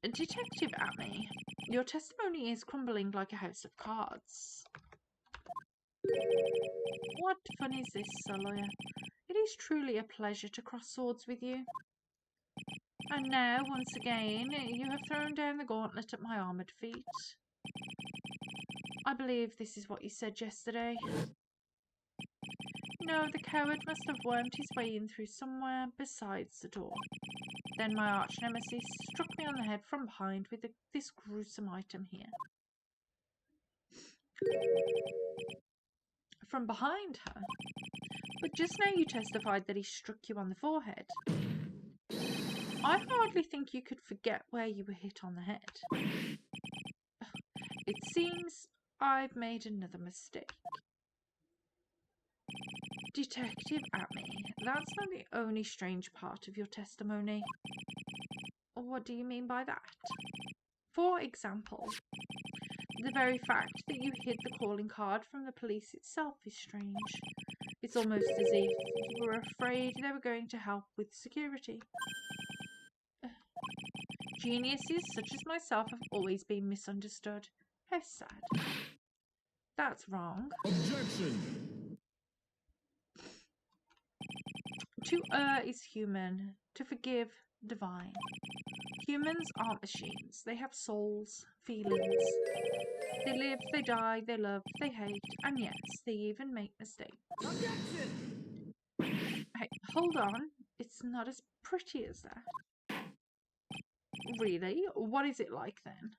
A: Detective Atme, your testimony is crumbling like a house of cards. What fun is this, Sir Lawyer? It is truly a pleasure to cross swords with you. And now, once again, you have thrown down the gauntlet at my armoured feet. I believe this is what you said yesterday. No, the coward must have wormed his way in through somewhere besides the door. Then my arch nemesis struck me on the head from behind with this gruesome item here. From behind her? But just now you testified that he struck you on the forehead. I hardly think you could forget where you were hit on the head. It seems I've made another mistake. Detective Atme, that's not the only strange part of your testimony. What do you mean by that? For example, the very fact that you hid the calling card from the police itself is strange. It's almost as if you were afraid they were going to help with security. Geniuses such as myself have always been misunderstood. How sad. That's wrong.
B: Objection!
A: To err is human, to forgive divine. Humans aren't machines. They have souls, feelings. They live, they die, they love, they hate, and yes, they even make mistakes.
B: Objection!
A: Hey, hold on. It's not as pretty as that. Really? What is it like then?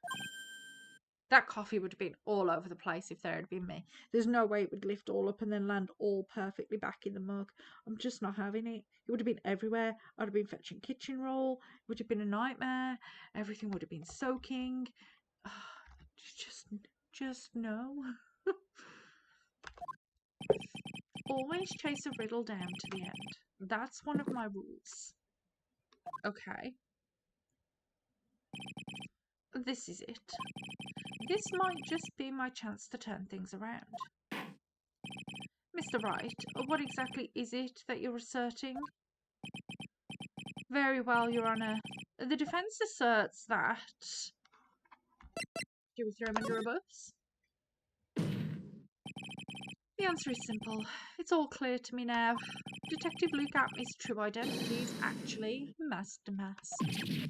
A: That coffee would have been all over the place if there had been me. There's no way it would lift all up and then land all perfectly back in the mug. I'm just not having it. It would have been everywhere. I'd have been fetching kitchen roll. It would have been a nightmare. Everything would have been soaking. Just no. Always chase a riddle down to the end. That's one of my rules. Okay. This is it. This might just be my chance to turn things around. Mr. Wright, what exactly is it that you're asserting? Very well, Your Honour. The defence asserts that... Do we throw him under a bus? The answer is simple. It's all clear to me now. Detective Luke Atme's true identity is actually Master Mask.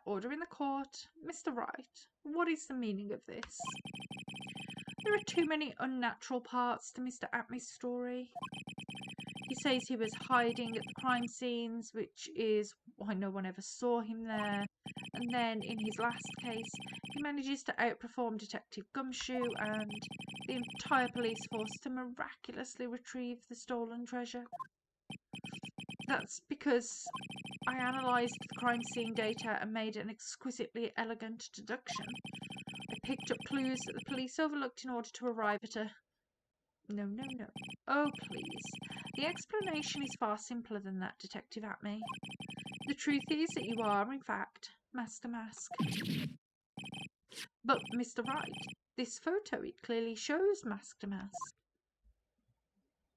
A: Order in the court. Mr. Wright, what is the meaning of this? There are too many unnatural parts to Mr. Atme's story. He says he was hiding at the crime scenes, which is why no one ever saw him there. And then, in his last case, he manages to outperform Detective Gumshoe and the entire police force to miraculously retrieve the stolen treasure. That's because I analysed the crime scene data and made an exquisitely elegant deduction. I picked up clues that the police overlooked in order to arrive at a... No. Oh, please. The explanation is far simpler than that, Detective Atme. The truth is that you are, in fact, Master Mask. But, Mr. Wright, this photo, it clearly shows Master Mask.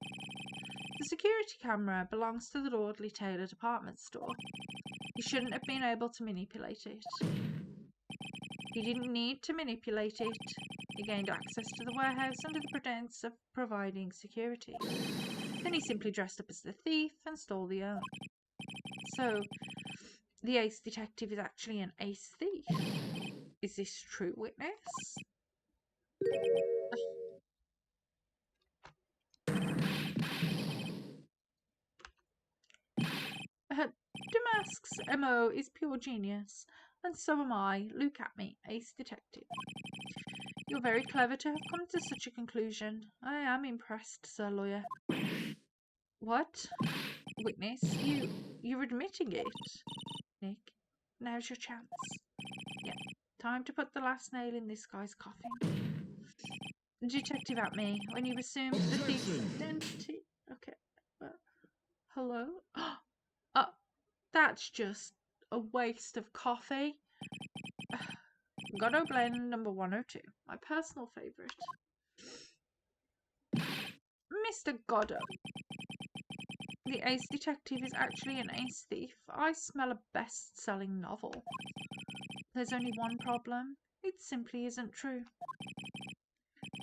A: The security camera belongs to the Lordly Taylor department store. He shouldn't have been able to manipulate it. He didn't need to manipulate it. He gained access to the warehouse under the pretense of providing security. Then he simply dressed up as the thief and stole the urn. So, the ace detective is actually an ace thief. Is this true, witness? Damask's MO is pure genius, and so am I, Luke Atme, ace detective. You're very clever to have come to such a conclusion. I am impressed, Sir Lawyer. What? Witness, you're admitting it. Nick, now's your chance. Yeah, time to put the last nail in this guy's coffin. Detective Atme, when you assumed the thief's identity... Okay, hello? That's just a waste of coffee. Godot Blend number 102, my personal favourite. Mr. Godot, the ace detective is actually an ace thief. I smell a best-selling novel. There's only one problem. It simply isn't true.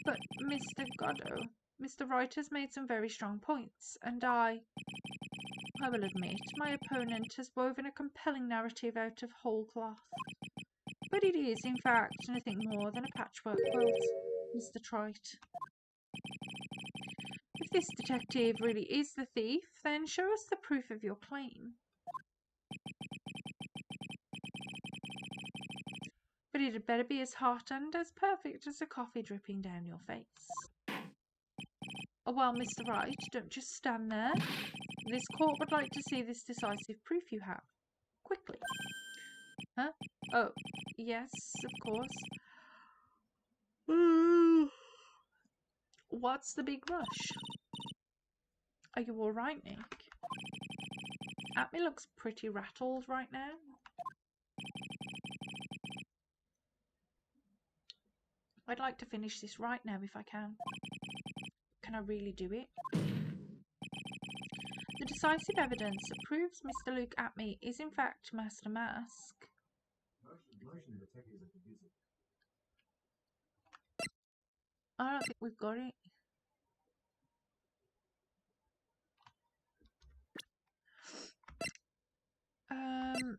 A: But, Mr. Godot, Mr. Wright has made some very strong points, and I I will admit, my opponent has woven a compelling narrative out of whole cloth. But it is, in fact, nothing more than a patchwork quilt, Mr. Trite. If this detective really is the thief, then show us the proof of your claim. But it had better be as hot and as perfect as the coffee dripping down your face. Oh, well, Mr. Wright, don't just stand there. This court would like to see this decisive proof you have. Quickly. Huh? Oh, yes, of course. What's the big rush? Are you all right, Nick? Atme looks pretty rattled right now. I'd like to finish this right now if I can. Can I really do it? The decisive evidence that proves Mr. Luke Atme is in fact Master Mask. I don't think we've got it. Um,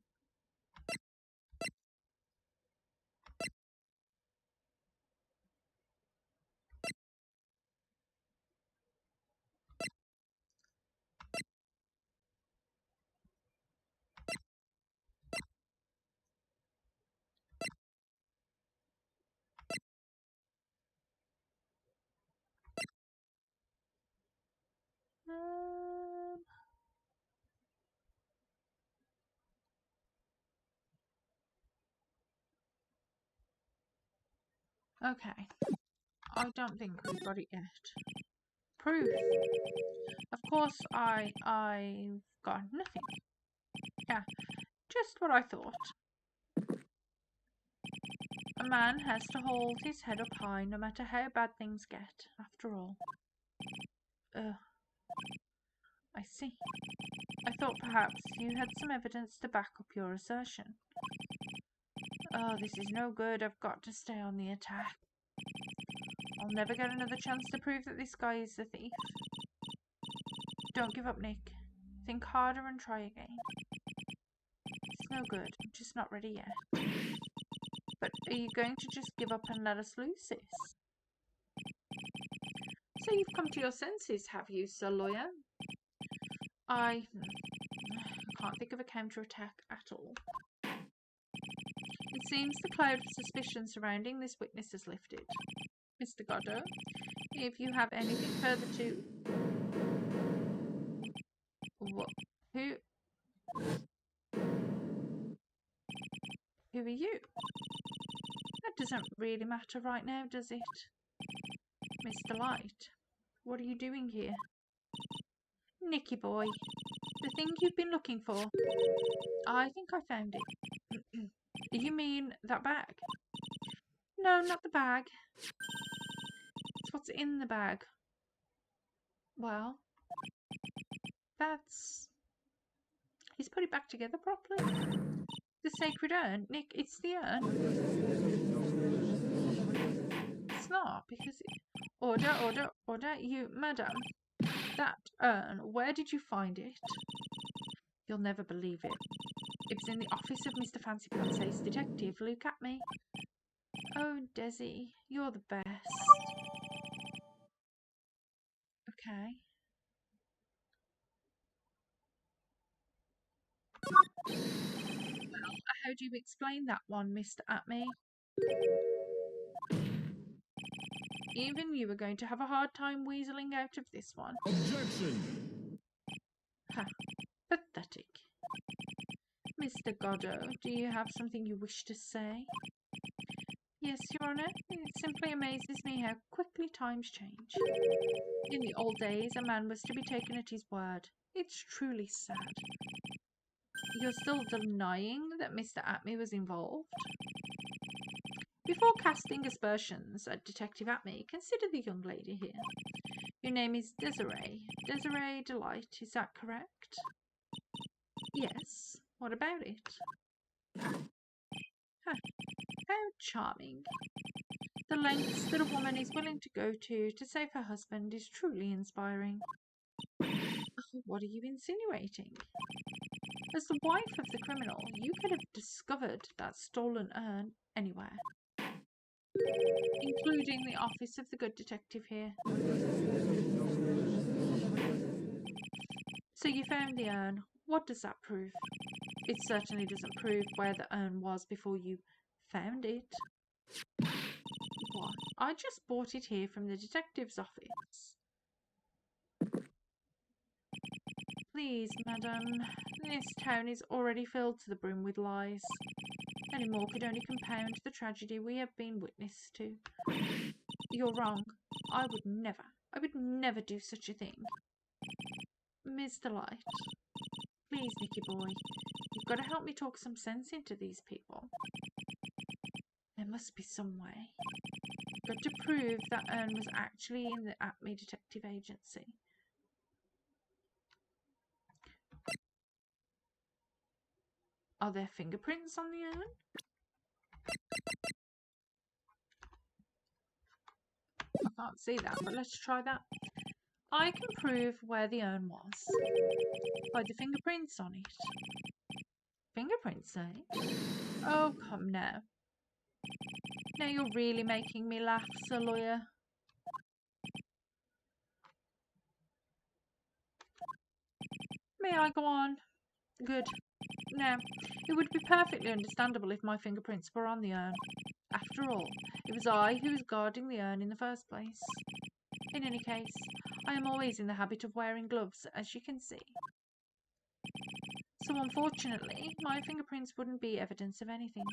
A: okay. I don't think we've got it yet. Proof. Of course, I've got nothing. Yeah, just what I thought. A man has to hold his head up high no matter how bad things get, after all. I see. I thought perhaps you had some evidence to back up your assertion. Oh, this is no good. I've got to stay on the attack. I'll never get another chance to prove that this guy is the thief. Don't give up, Nick. Think harder and try again. It's no good. I'm just not ready yet. But are you going to just give up and let us lose this? So you've come to your senses, have you, Sir Lawyer? I can't think of a counterattack at all. It seems the cloud of suspicion surrounding this witness has lifted. Mr. Godot, if you have anything further to... What? Who are you? That doesn't really matter right now, does it? Mr. Light, what are you doing here? Nicky boy, the thing you've been looking for. I think I found it. You mean that bag? No, not the bag. It's what's in the bag. Well, that's... He's put it back together properly. The sacred urn. Nick, it's the urn. It's not, because... Order, you, madam. That urn, where did you find it? You'll never believe it. It was in the office of Mr. Fancy Pants Detective Luke Atme. Oh, Desi, you're the best. Okay. Well, how do you explain that one, Mr. Atme? Even you are going to have a hard time weaseling out of this one.
B: Objection!
A: Ha, pathetic. Mr. Godot, do you have something you wish to say? Yes, Your Honour. It simply amazes me how quickly times change. In the old days, a man was to be taken at his word. It's truly sad. You're still denying that Mr. Atme was involved? Before casting aspersions at Detective Atme, consider the young lady here. Your name is Desiree. Desiree Delight, is that correct? Yes. What about it? Huh. How charming. The lengths that a woman is willing to go to save her husband is truly inspiring. What are you insinuating? As the wife of the criminal, you could have discovered that stolen urn anywhere, including the office of the good detective here. So you found the urn. What does that prove? It certainly doesn't prove where the urn was before you found it. What? I just bought it here from the detective's office. Please, madam, this town is already filled to the brim with lies. Any more could only compound the tragedy we have been witness to. You're wrong. I would never do such a thing. Mr. Light, please, Nicky boy, you've got to help me talk some sense into these people. There must be some way. I've got to prove that urn was actually in the Acme Detective Agency. Are there fingerprints on the urn? I can't see that, but let's try that. I can prove where the urn was by the fingerprints on it. Fingerprints, eh? Oh, come now. Now you're really making me laugh, Sir Lawyer. May I go on? Good. Now, it would be perfectly understandable if my fingerprints were on the urn. After all, it was I who was guarding the urn in the first place. In any case, I am always in the habit of wearing gloves, as you can see. So unfortunately, my fingerprints wouldn't be evidence of anything.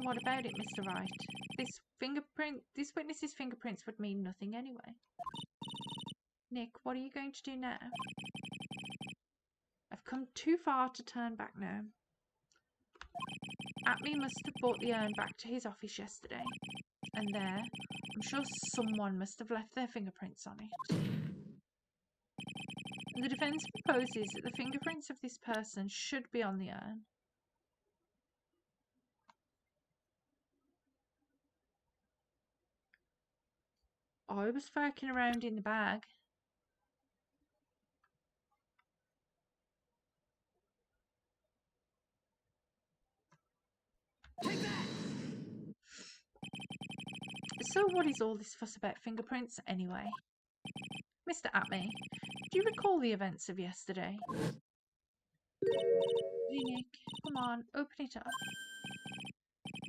A: What about it, Mr. Wright? This witness's fingerprints would mean nothing anyway. Nick, what are you going to do now? I've come too far to turn back now. Acme must have brought the urn back to his office yesterday, and there, I'm sure someone must have left their fingerprints on it. The defence proposes that the fingerprints of this person should be on the urn. I was fucking around in the bag. So what is all this fuss about fingerprints anyway? Mr. Atme, do you recall the events of yesterday? Hey Nick, come on, open it up.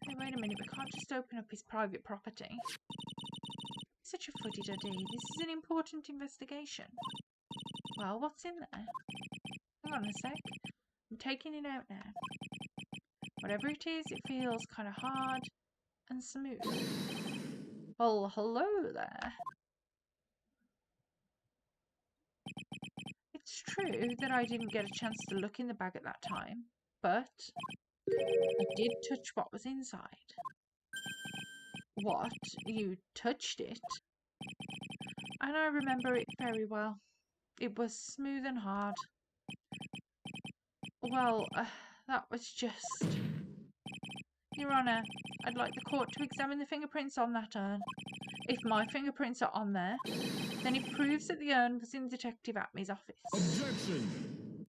A: Hey, wait a minute, we can't just open up his private property. Such a fuddy-duddy. This is an important investigation. Well, what's in there? Hang on a sec. I'm taking it out now. Whatever it is, it feels kind of hard and smooth. Well, hello there. It's true that I didn't get a chance to look in the bag at that time, but I did touch what was inside. What? You touched it? And I remember it very well. It was smooth and hard. Well, that was just... Your Honour, I'd like the court to examine the fingerprints on that urn. If my fingerprints are on there, then it proves that the urn was in Detective Atme's office.
B: Objection!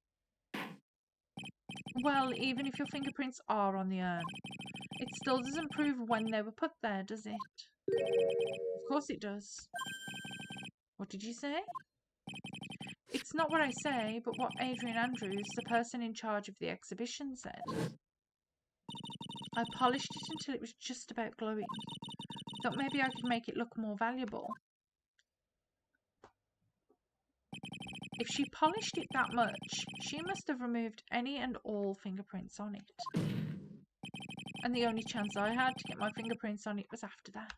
A: Well, even if your fingerprints are on the urn, it still doesn't prove when they were put there, does it? Of course it does. What did you say? It's not what I say, but what Adrian Andrews, the person in charge of the exhibition, said. I polished it until it was just about glowing. Thought maybe I could make it look more valuable. If she polished it that much, she must have removed any and all fingerprints on it. And the only chance I had to get my fingerprints on it was after that.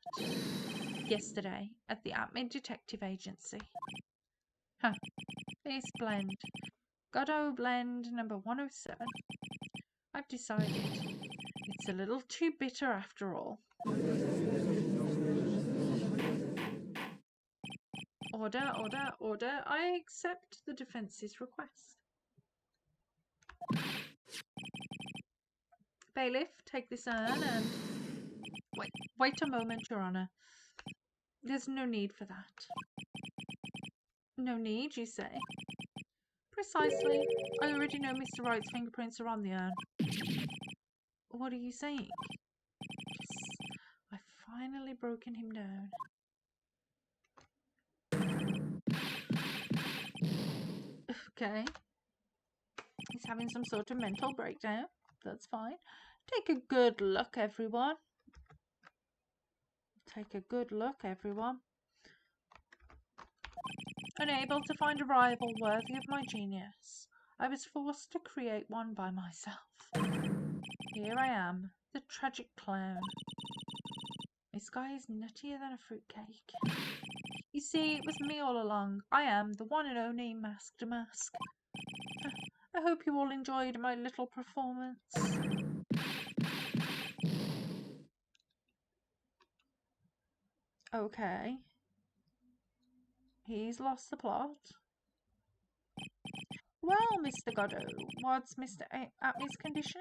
A: Yesterday, at the Atme Detective Agency. Huh. This blend. Godot blend number 107. I've decided it's a little too bitter after all. Order, order, order. I accept the defence's request. Bailiff, take this urn and... Wait a moment, Your Honour. There's no need for that. No need, you say? Precisely. I already know Mr. Wright's fingerprints are on the urn. What are you saying? Yes, I've finally broken him down. Okay. He's having some sort of mental breakdown. That's fine. Take a good look, everyone. Take a good look, everyone. Unable to find a rival worthy of my genius, I was forced to create one by myself. Here I am, the tragic clown. This guy is nuttier than a fruitcake. You see, it was me all along. I am the one and only Masked Mask. I hope you all enjoyed my little performance. Okay. He's lost the plot. Well, Mr. Godot, what's Mr. Atmy's condition?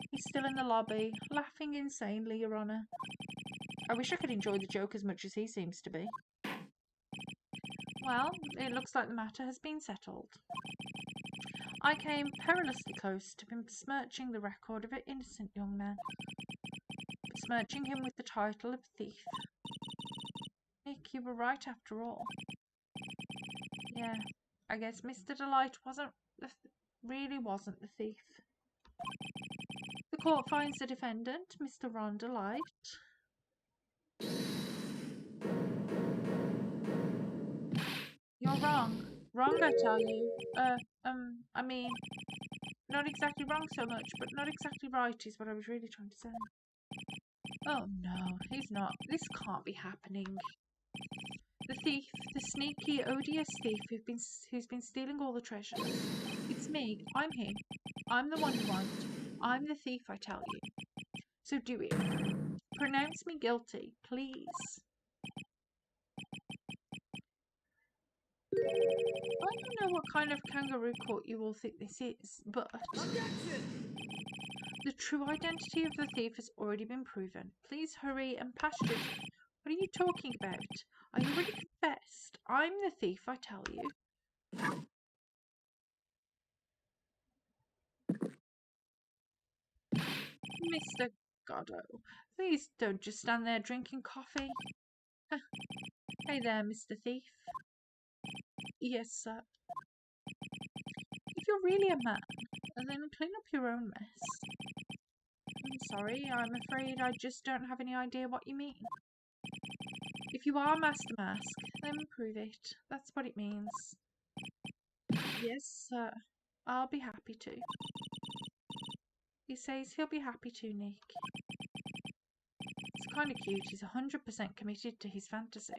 A: He's still in the lobby, laughing insanely, Your Honour. I wish I could enjoy the joke as much as he seems to be. Well, it looks like the matter has been settled. I came perilously close to besmirching the record of an innocent young man, besmirching him with the title of thief. Nick, you were right after all. Yeah, I guess Mr. Delight really wasn't the thief. The court finds the defendant, Mr. Ron Delight. You're wrong. Wrong, I tell you. I mean, not exactly wrong so much, but not exactly right is what I was really trying to say. Oh no, he's not. This can't be happening. The thief, the sneaky, odious thief who's been stealing all the treasures. It's me. I'm him. I'm the one you want. I'm the thief, I tell you. So do it. Pronounce me guilty, please. I don't know what kind of kangaroo court you all think this is, but the true identity of the thief has already been proven. Please hurry and pass judgment. What are you talking about? I already confessed. I'm the thief, I tell you. Mr. Godot, please don't just stand there drinking coffee. Hey there, Mr. Thief. Yes, sir. If you're really a man, then clean up your own mess. I'm sorry, I'm afraid I just don't have any idea what you mean. If you are Master Mask, then prove it. That's what it means. Yes, sir. I'll be happy to. He says he'll be happy to, Nick. It's kind of cute. He's 100% committed to his fantasy.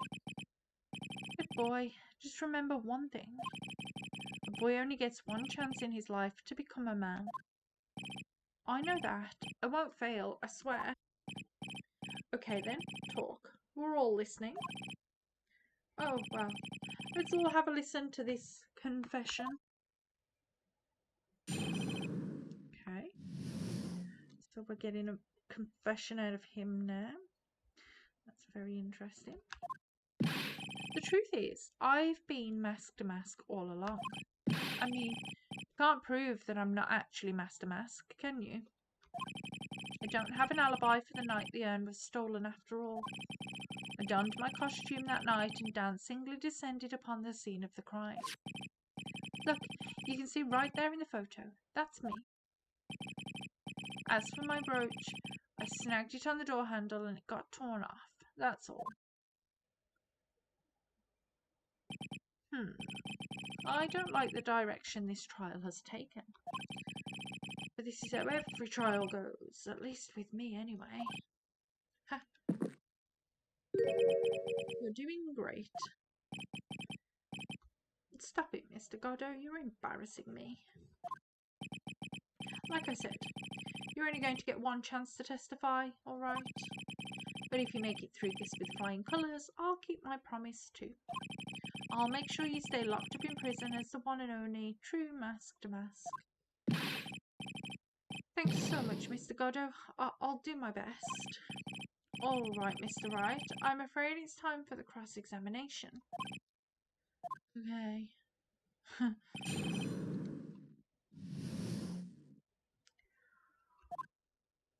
A: But boy, just remember one thing. A boy only gets one chance in his life to become a man. I know that. I won't fail, I swear. Okay then, talk. We're all listening. Oh, well. Let's all have a listen to this confession. Okay. So we're getting a confession out of him now. That's very interesting. The truth is, I've been Master Mask all along. I mean, you can't prove that I'm not actually Master Mask, can you? I don't have an alibi for the night the urn was stolen after all. I donned my costume that night and dancingly descended upon the scene of the crime. Look, you can see right there in the photo. That's me. As for my brooch, I snagged it on the door handle and it got torn off. That's all. I don't like the direction this trial has taken. But this is how every trial goes, at least with me anyway. Ha. You're doing great. Stop it, Mr. Godot, you're embarrassing me. Like I said, you're only going to get one chance to testify, alright? But if you make it through this with flying colours, I'll keep my promise too. I'll make sure you stay locked up in prison as the one and only true Masked Mask. Thanks so much, Mr. Godot. I'll do my best. Alright, Mr. Wright, I'm afraid it's time for the cross-examination. Okay.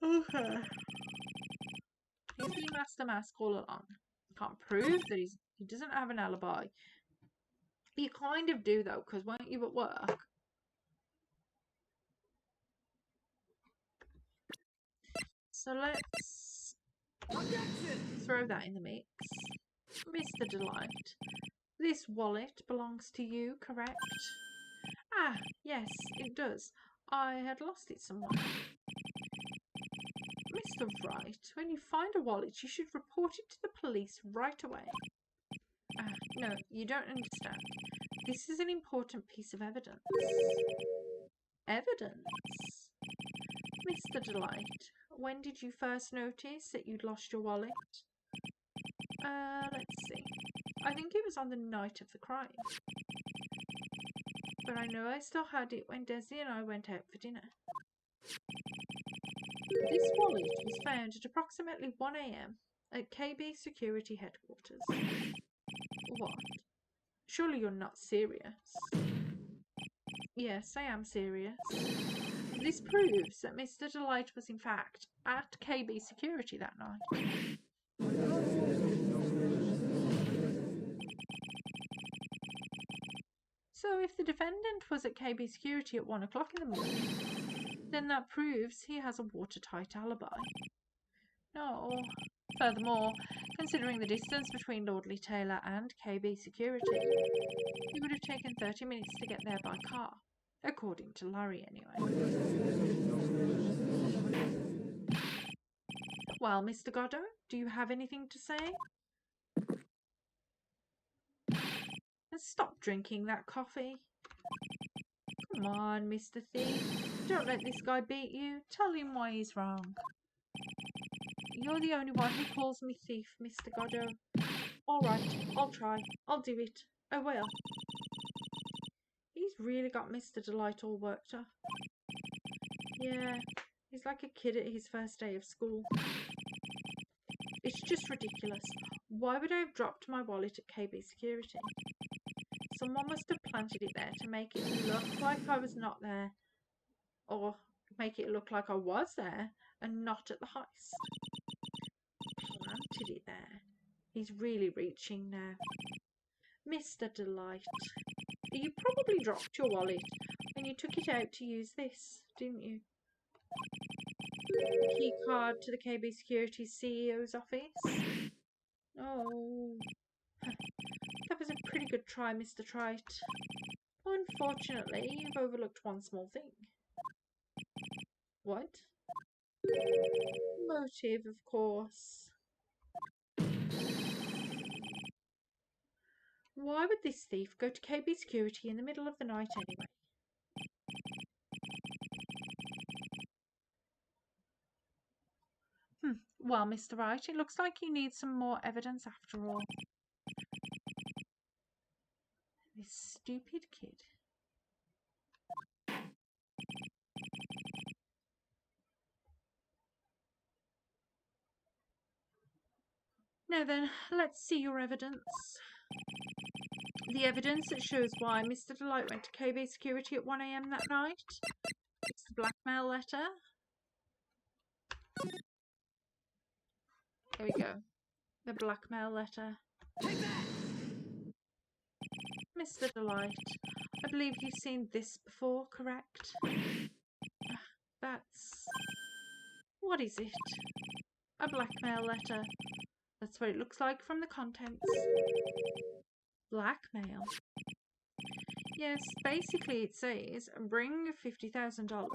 A: Okay. He's been Master Mask all along. Can't prove that he doesn't have an alibi. You kind of do though, because weren't you at work? So let's throw that in the mix. Mr. Delight, this wallet belongs to you, correct? Ah, yes, it does. I had lost it somewhere. Mr. Wright, when you find a wallet, you should report it to the police right away. Ah, no, you don't understand. This is an important piece of evidence. Evidence? Mr. Delight, when did you first notice that you'd lost your wallet? Let's see. I think it was on the night of the crime. But I know I still had it when Desi and I went out for dinner. This wallet was found at approximately 1 a.m. at KB Security Headquarters. What? Surely you're not serious? Yes, I am serious. This proves that Mr. Delight was in fact at KB Security that night. So if the defendant was at KB Security at 1 o'clock in the morning, then that proves he has a watertight alibi. No. Furthermore, considering the distance between Lordly Taylor and KB Security, it would have taken 30 minutes to get there by car, according to Larry anyway. Well, Mr. Goddo, do you have anything to say? And stop drinking that coffee. Come on, Mr. Thief. Don't let this guy beat you. Tell him why he's wrong. You're the only one who calls me thief, Mr. Goddo. Alright, I'll try. I'll do it. I will. He's really got Mr. Delight all worked up. Yeah, he's like a kid at his first day of school. It's just ridiculous. Why would I have dropped my wallet at KB Security? Someone must have planted it there to make it look like I was not there. Or make it look like I was there and not at the heist. Planted it there. He's really reaching now. Mr. Delight, you probably dropped your wallet and you took it out to use this, didn't you? Key card to the KB Security CEO's office. Oh, that was a pretty good try, Mr. Trite. Unfortunately, you've overlooked one small thing. What? Motive, of course. Why would this thief go to KB Security in the middle of the night anyway? Well, Mr. Wright, it looks like you need some more evidence after all. This stupid kid. Now then, let's see your evidence. The evidence that shows why Mr. Delight went to KB Security at 1 a.m. that night. It's the blackmail letter. There we go. The blackmail letter. Mr. Delight, I believe you've seen this before, correct? That's... What is it? A blackmail letter. That's what it looks like from the contents. Blackmail? Yes, basically it says, bring $50,000.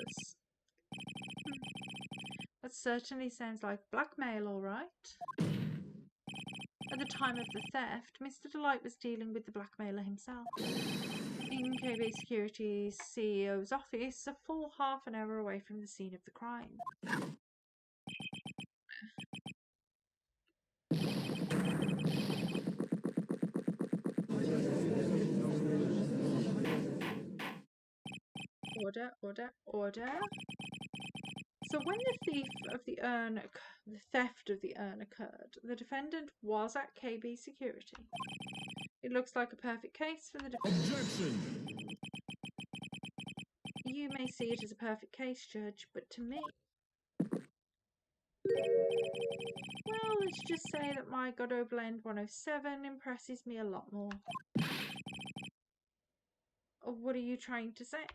A: That certainly sounds like blackmail, all right. At the time of the theft, Mr. Delight was dealing with the blackmailer himself. In KB Security's CEO's office, a full half an hour away from the scene of the crime. Order. So when the theft of the urn occurred, the defendant was at KB Security. It looks like a perfect case for the defense.
B: Objection!
A: You may see it as a perfect case, Judge, but to me... Well, let's just say that my Godot Blend 107 impresses me a lot more. What are you trying to say?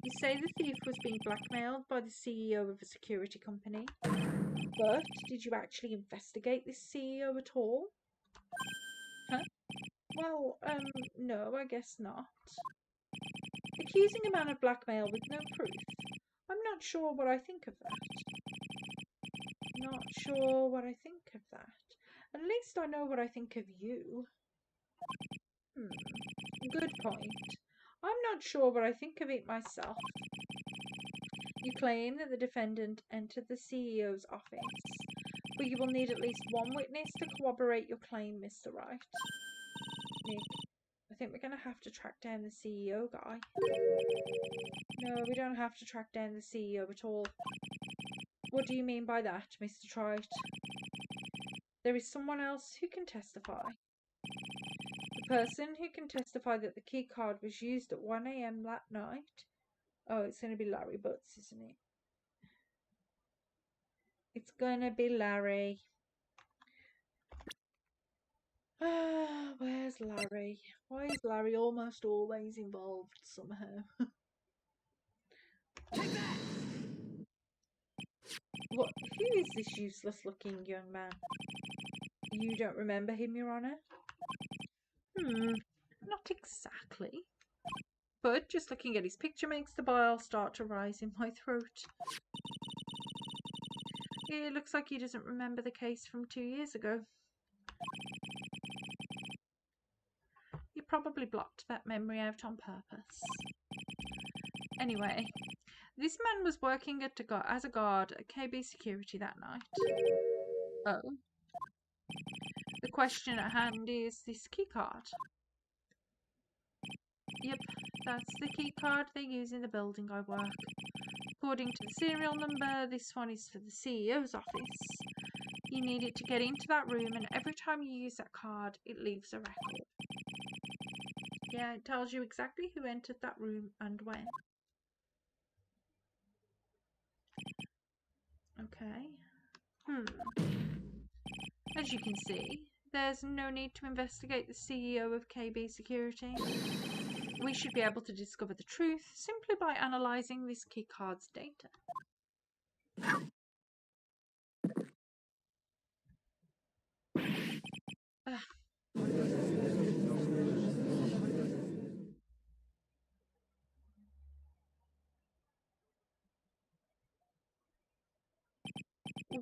A: You say the thief was being blackmailed by the CEO of a security company, but did you actually investigate this CEO at all? Huh? Well, no, I guess not. Accusing a man of blackmail with no proof. I'm not sure what I think of that. Not sure what I think of that. At least I know what I think of you. Good point. I'm not sure what I think of it myself. You claim that the defendant entered the CEO's office, but you will need at least one witness to corroborate your claim, Mr. Wright. Nick, I think we're going to have to track down the CEO guy. No, we don't have to track down the CEO at all. What do you mean by that, Mr. Wright? There is someone else who can testify. The person who can testify that the key card was used at 1 a.m. that night. Oh, it's going to be Larry Butts, isn't it? It's going to be Larry. Where's Larry? Why is Larry almost always involved somehow? What? Who is this useless-looking young man? You don't remember him, Your Honour? Not exactly. But just looking at his picture makes the bile start to rise in my throat. It looks like he doesn't remember the case from 2 years ago. You probably blocked that memory out on purpose. Anyway, this man was working as a guard at KB Security that night. Oh. The question at hand is this keycard. Yep, that's the keycard they use in the building I work. According to the serial number, this one is for the CEO's office. You need it to get into that room, and every time you use that card, it leaves a record. Yeah, it tells you exactly who entered that room and when. Okay. As you can see, there's no need to investigate the CEO of KB Security. We should be able to discover the truth simply by analysing this keycard's data.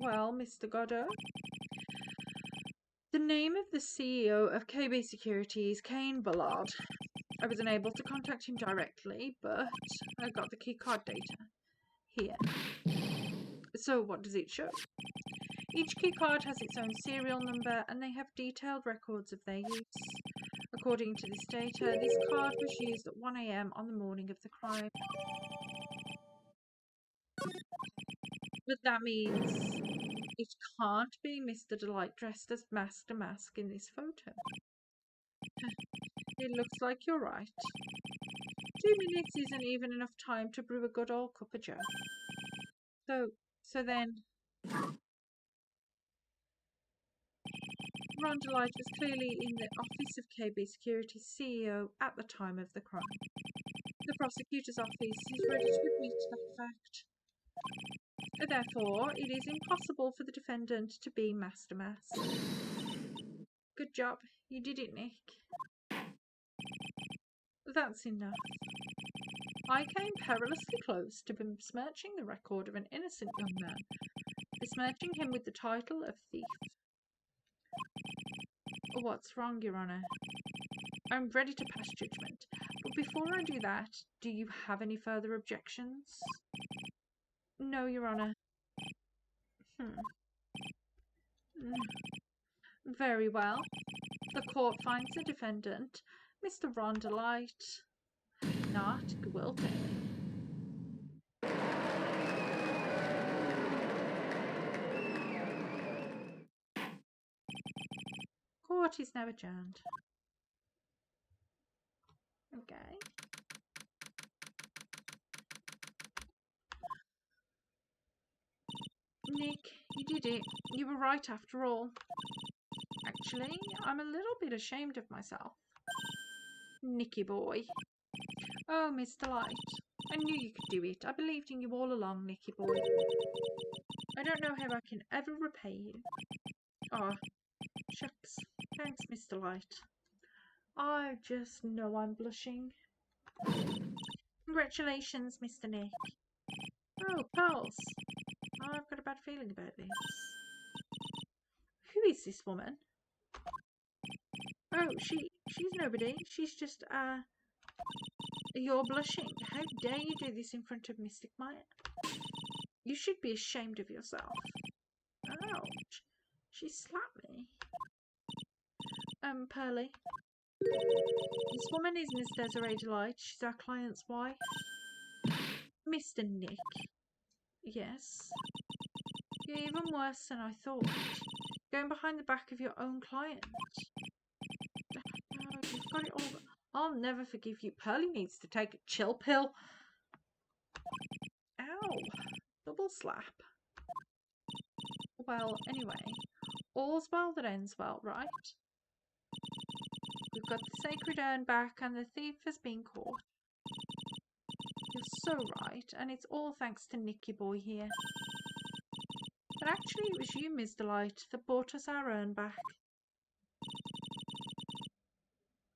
A: Well, Mr. Godot, the name of the CEO of KB Security is Kane Bullard. I was unable to contact him directly, but I got the keycard data here. So what does it show? Each keycard has its own serial number and they have detailed records of their use. According to this data, this card was used at 1 a.m. on the morning of the crime. But that means it can't be Mr. Delight dressed as Master Mask in this photo. It looks like you're right. 2 minutes isn't even enough time to brew a good old cup of joe. So then... Ron Delight was clearly in the office of KB Security's CEO at the time of the crime. The prosecutor's office is ready to admit that fact. Therefore, it is impossible for the defendant to be Master Mask. Good job. You did it, Nick. That's enough. I came perilously close to besmirching the record of an innocent young man, besmirching him with the title of thief. What's wrong, Your Honour? I'm ready to pass judgment, but before I do that, do you have any further objections? No, Your Honour. Very well. The court finds the defendant, Mr. Ron Delight, not guilty. Court is now adjourned. Okay. Nick, you did it. You were right after all. Actually, I'm a little bit ashamed of myself. Nicky boy. Oh, Mr. Light. I knew you could do it. I believed in you all along, Nicky boy. I don't know how I can ever repay you. Oh, shucks. Thanks, Mr. Light. I just know I'm blushing. Congratulations, Mr. Nick. Oh, Pulse. I've got a bad feeling about this. Who is this woman? Oh, she's nobody. She's just, you're blushing. How dare you do this in front of Mystic Maya? You should be ashamed of yourself. Ouch. She slapped me. Pearly. This woman is Miss Desiree Delight. She's our client's wife. Mr. Nick. Yes. You're even worse than I thought. Going behind the back of your own client. Oh, you've got it all. I'll never forgive you. Pearly needs to take a chill pill. Ow. Double slap. Well, anyway. All's well that ends well, right? We've got the sacred urn back and the thief has been caught. You're so right, and it's all thanks to Nicky boy here. But actually it was you, Miss Delight, that brought us our urn back.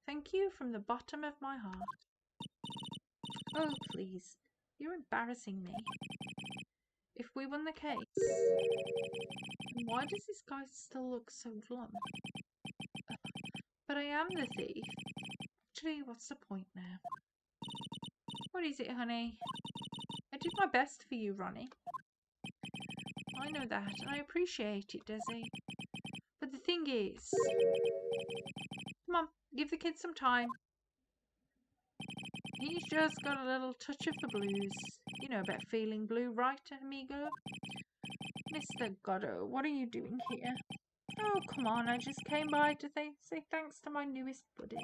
A: Thank you from the bottom of my heart. Oh, please. You're embarrassing me. If we won the case, then why does this guy still look so glum? But I am the thief. Actually, what's the point now? What is it, honey? I did my best for you, Ronnie. I know that, and I appreciate it, Desi. But the thing is... Come on, give the kid some time. He's just got a little touch of the blues. You know about feeling blue, right, amigo? Mr. Goddo, what are you doing here? Oh, come on, I just came by to say thanks to my newest buddy.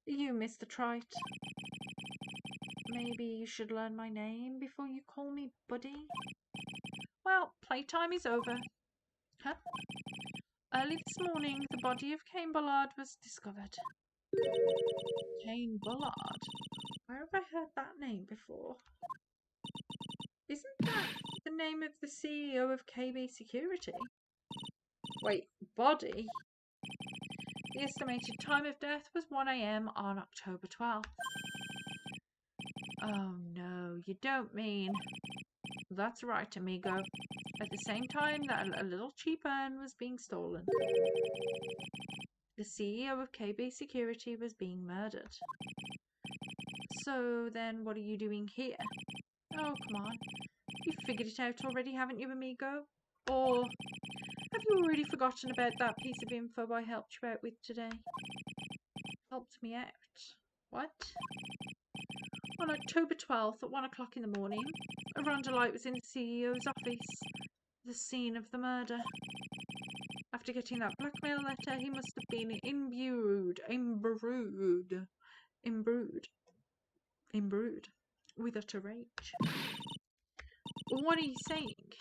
A: You, Mr. Trite. Maybe you should learn my name before you call me buddy? Well, playtime is over. Huh? Early this morning, the body of Cain Bullard was discovered. Cain Bullard? Where have I heard that name before? Isn't that the name of the CEO of KB Security? Wait, body? The estimated time of death was 1 a.m. on October 12th. Oh no, you don't mean... That's right, amigo. At the same time that a little cheap urn was being stolen. The CEO of KB Security was being murdered. So then what are you doing here? Oh, come on. You've figured it out already, haven't you, amigo? Or have you already forgotten about that piece of info I helped you out with today? Helped me out? What? On October 12th at 1 o'clock in the morning, Rhonda Light was in the CEO's office, the scene of the murder. After getting that blackmail letter, he must have been imbued with utter rage. What are you saying?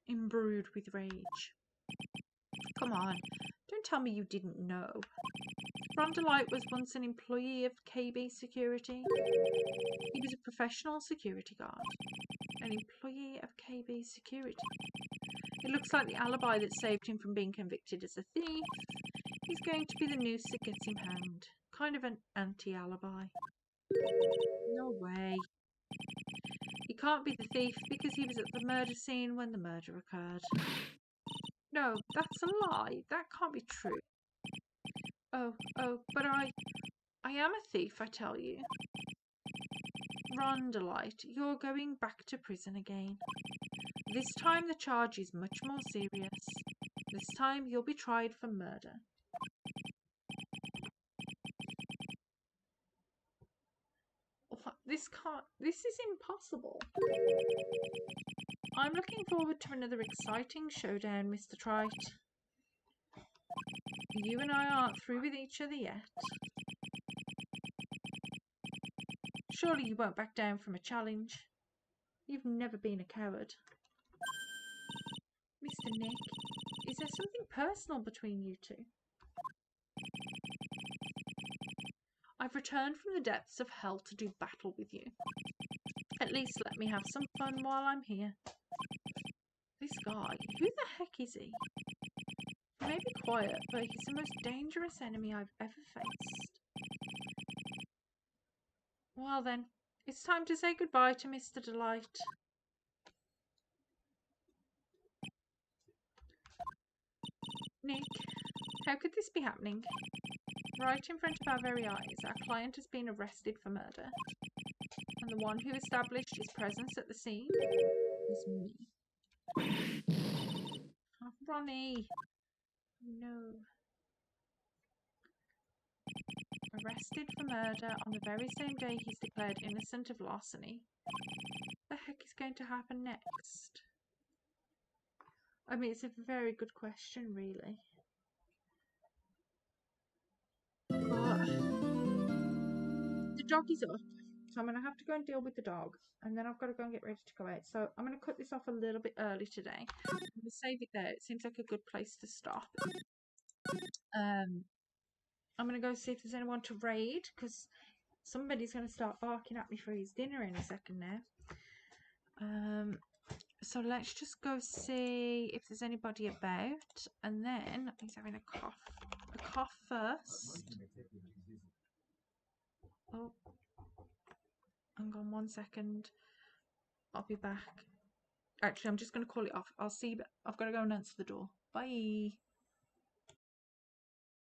A: Imbrued with rage. Come on, don't tell me you didn't know. Rhonda Light was once an employee of KB Security. He was a professional security guard. An employee of KB Security. It looks like the alibi that saved him from being convicted as a thief. He's going to be the noose that gets him hanged. Kind of an anti-alibi. No way. He can't be the thief because he was at the murder scene when the murder occurred. No, that's a lie. That can't be true. Oh, but I am a thief, I tell you. Rhonda Light, you're going back to prison again. This time the charge is much more serious. This time you'll be tried for murder. This is impossible. I'm looking forward to another exciting showdown, Mr. Trite. You and I aren't through with each other yet. Surely you won't back down from a challenge. You've never been a coward. Mr. Nick, is there something personal between you two? I've returned from the depths of hell to do battle with you. At least let me have some fun while I'm here. This guy, who the heck is he? He may be quiet, but he's the most dangerous enemy I've ever faced. Well then, it's time to say goodbye to Mr. Delight. Nick, how could this be happening? Right in front of our very eyes, our client has been arrested for murder. And the one who established his presence at the scene was me. Oh, Ronnie! No. Arrested for murder on the very same day he's declared innocent of larceny. What the heck is going to happen next? I mean, it's a very good question, really. But the dog is up, so I'm going to have to go and deal with the dog, and then I've got to go and get ready to go out. So I'm going to cut this off a little bit early today. I'm going to save it there. It seems like a good place to stop. I'm going to go see if there's anyone to raid, because somebody's going to start barking at me for his dinner in a second now. So let's just go see if there's anybody about, and then he's having a cough. A cough first. Oh, hang on 1 second. I'll be back. Actually, I'm just going to call it off. I'll see. I've got to go and answer the door. Bye.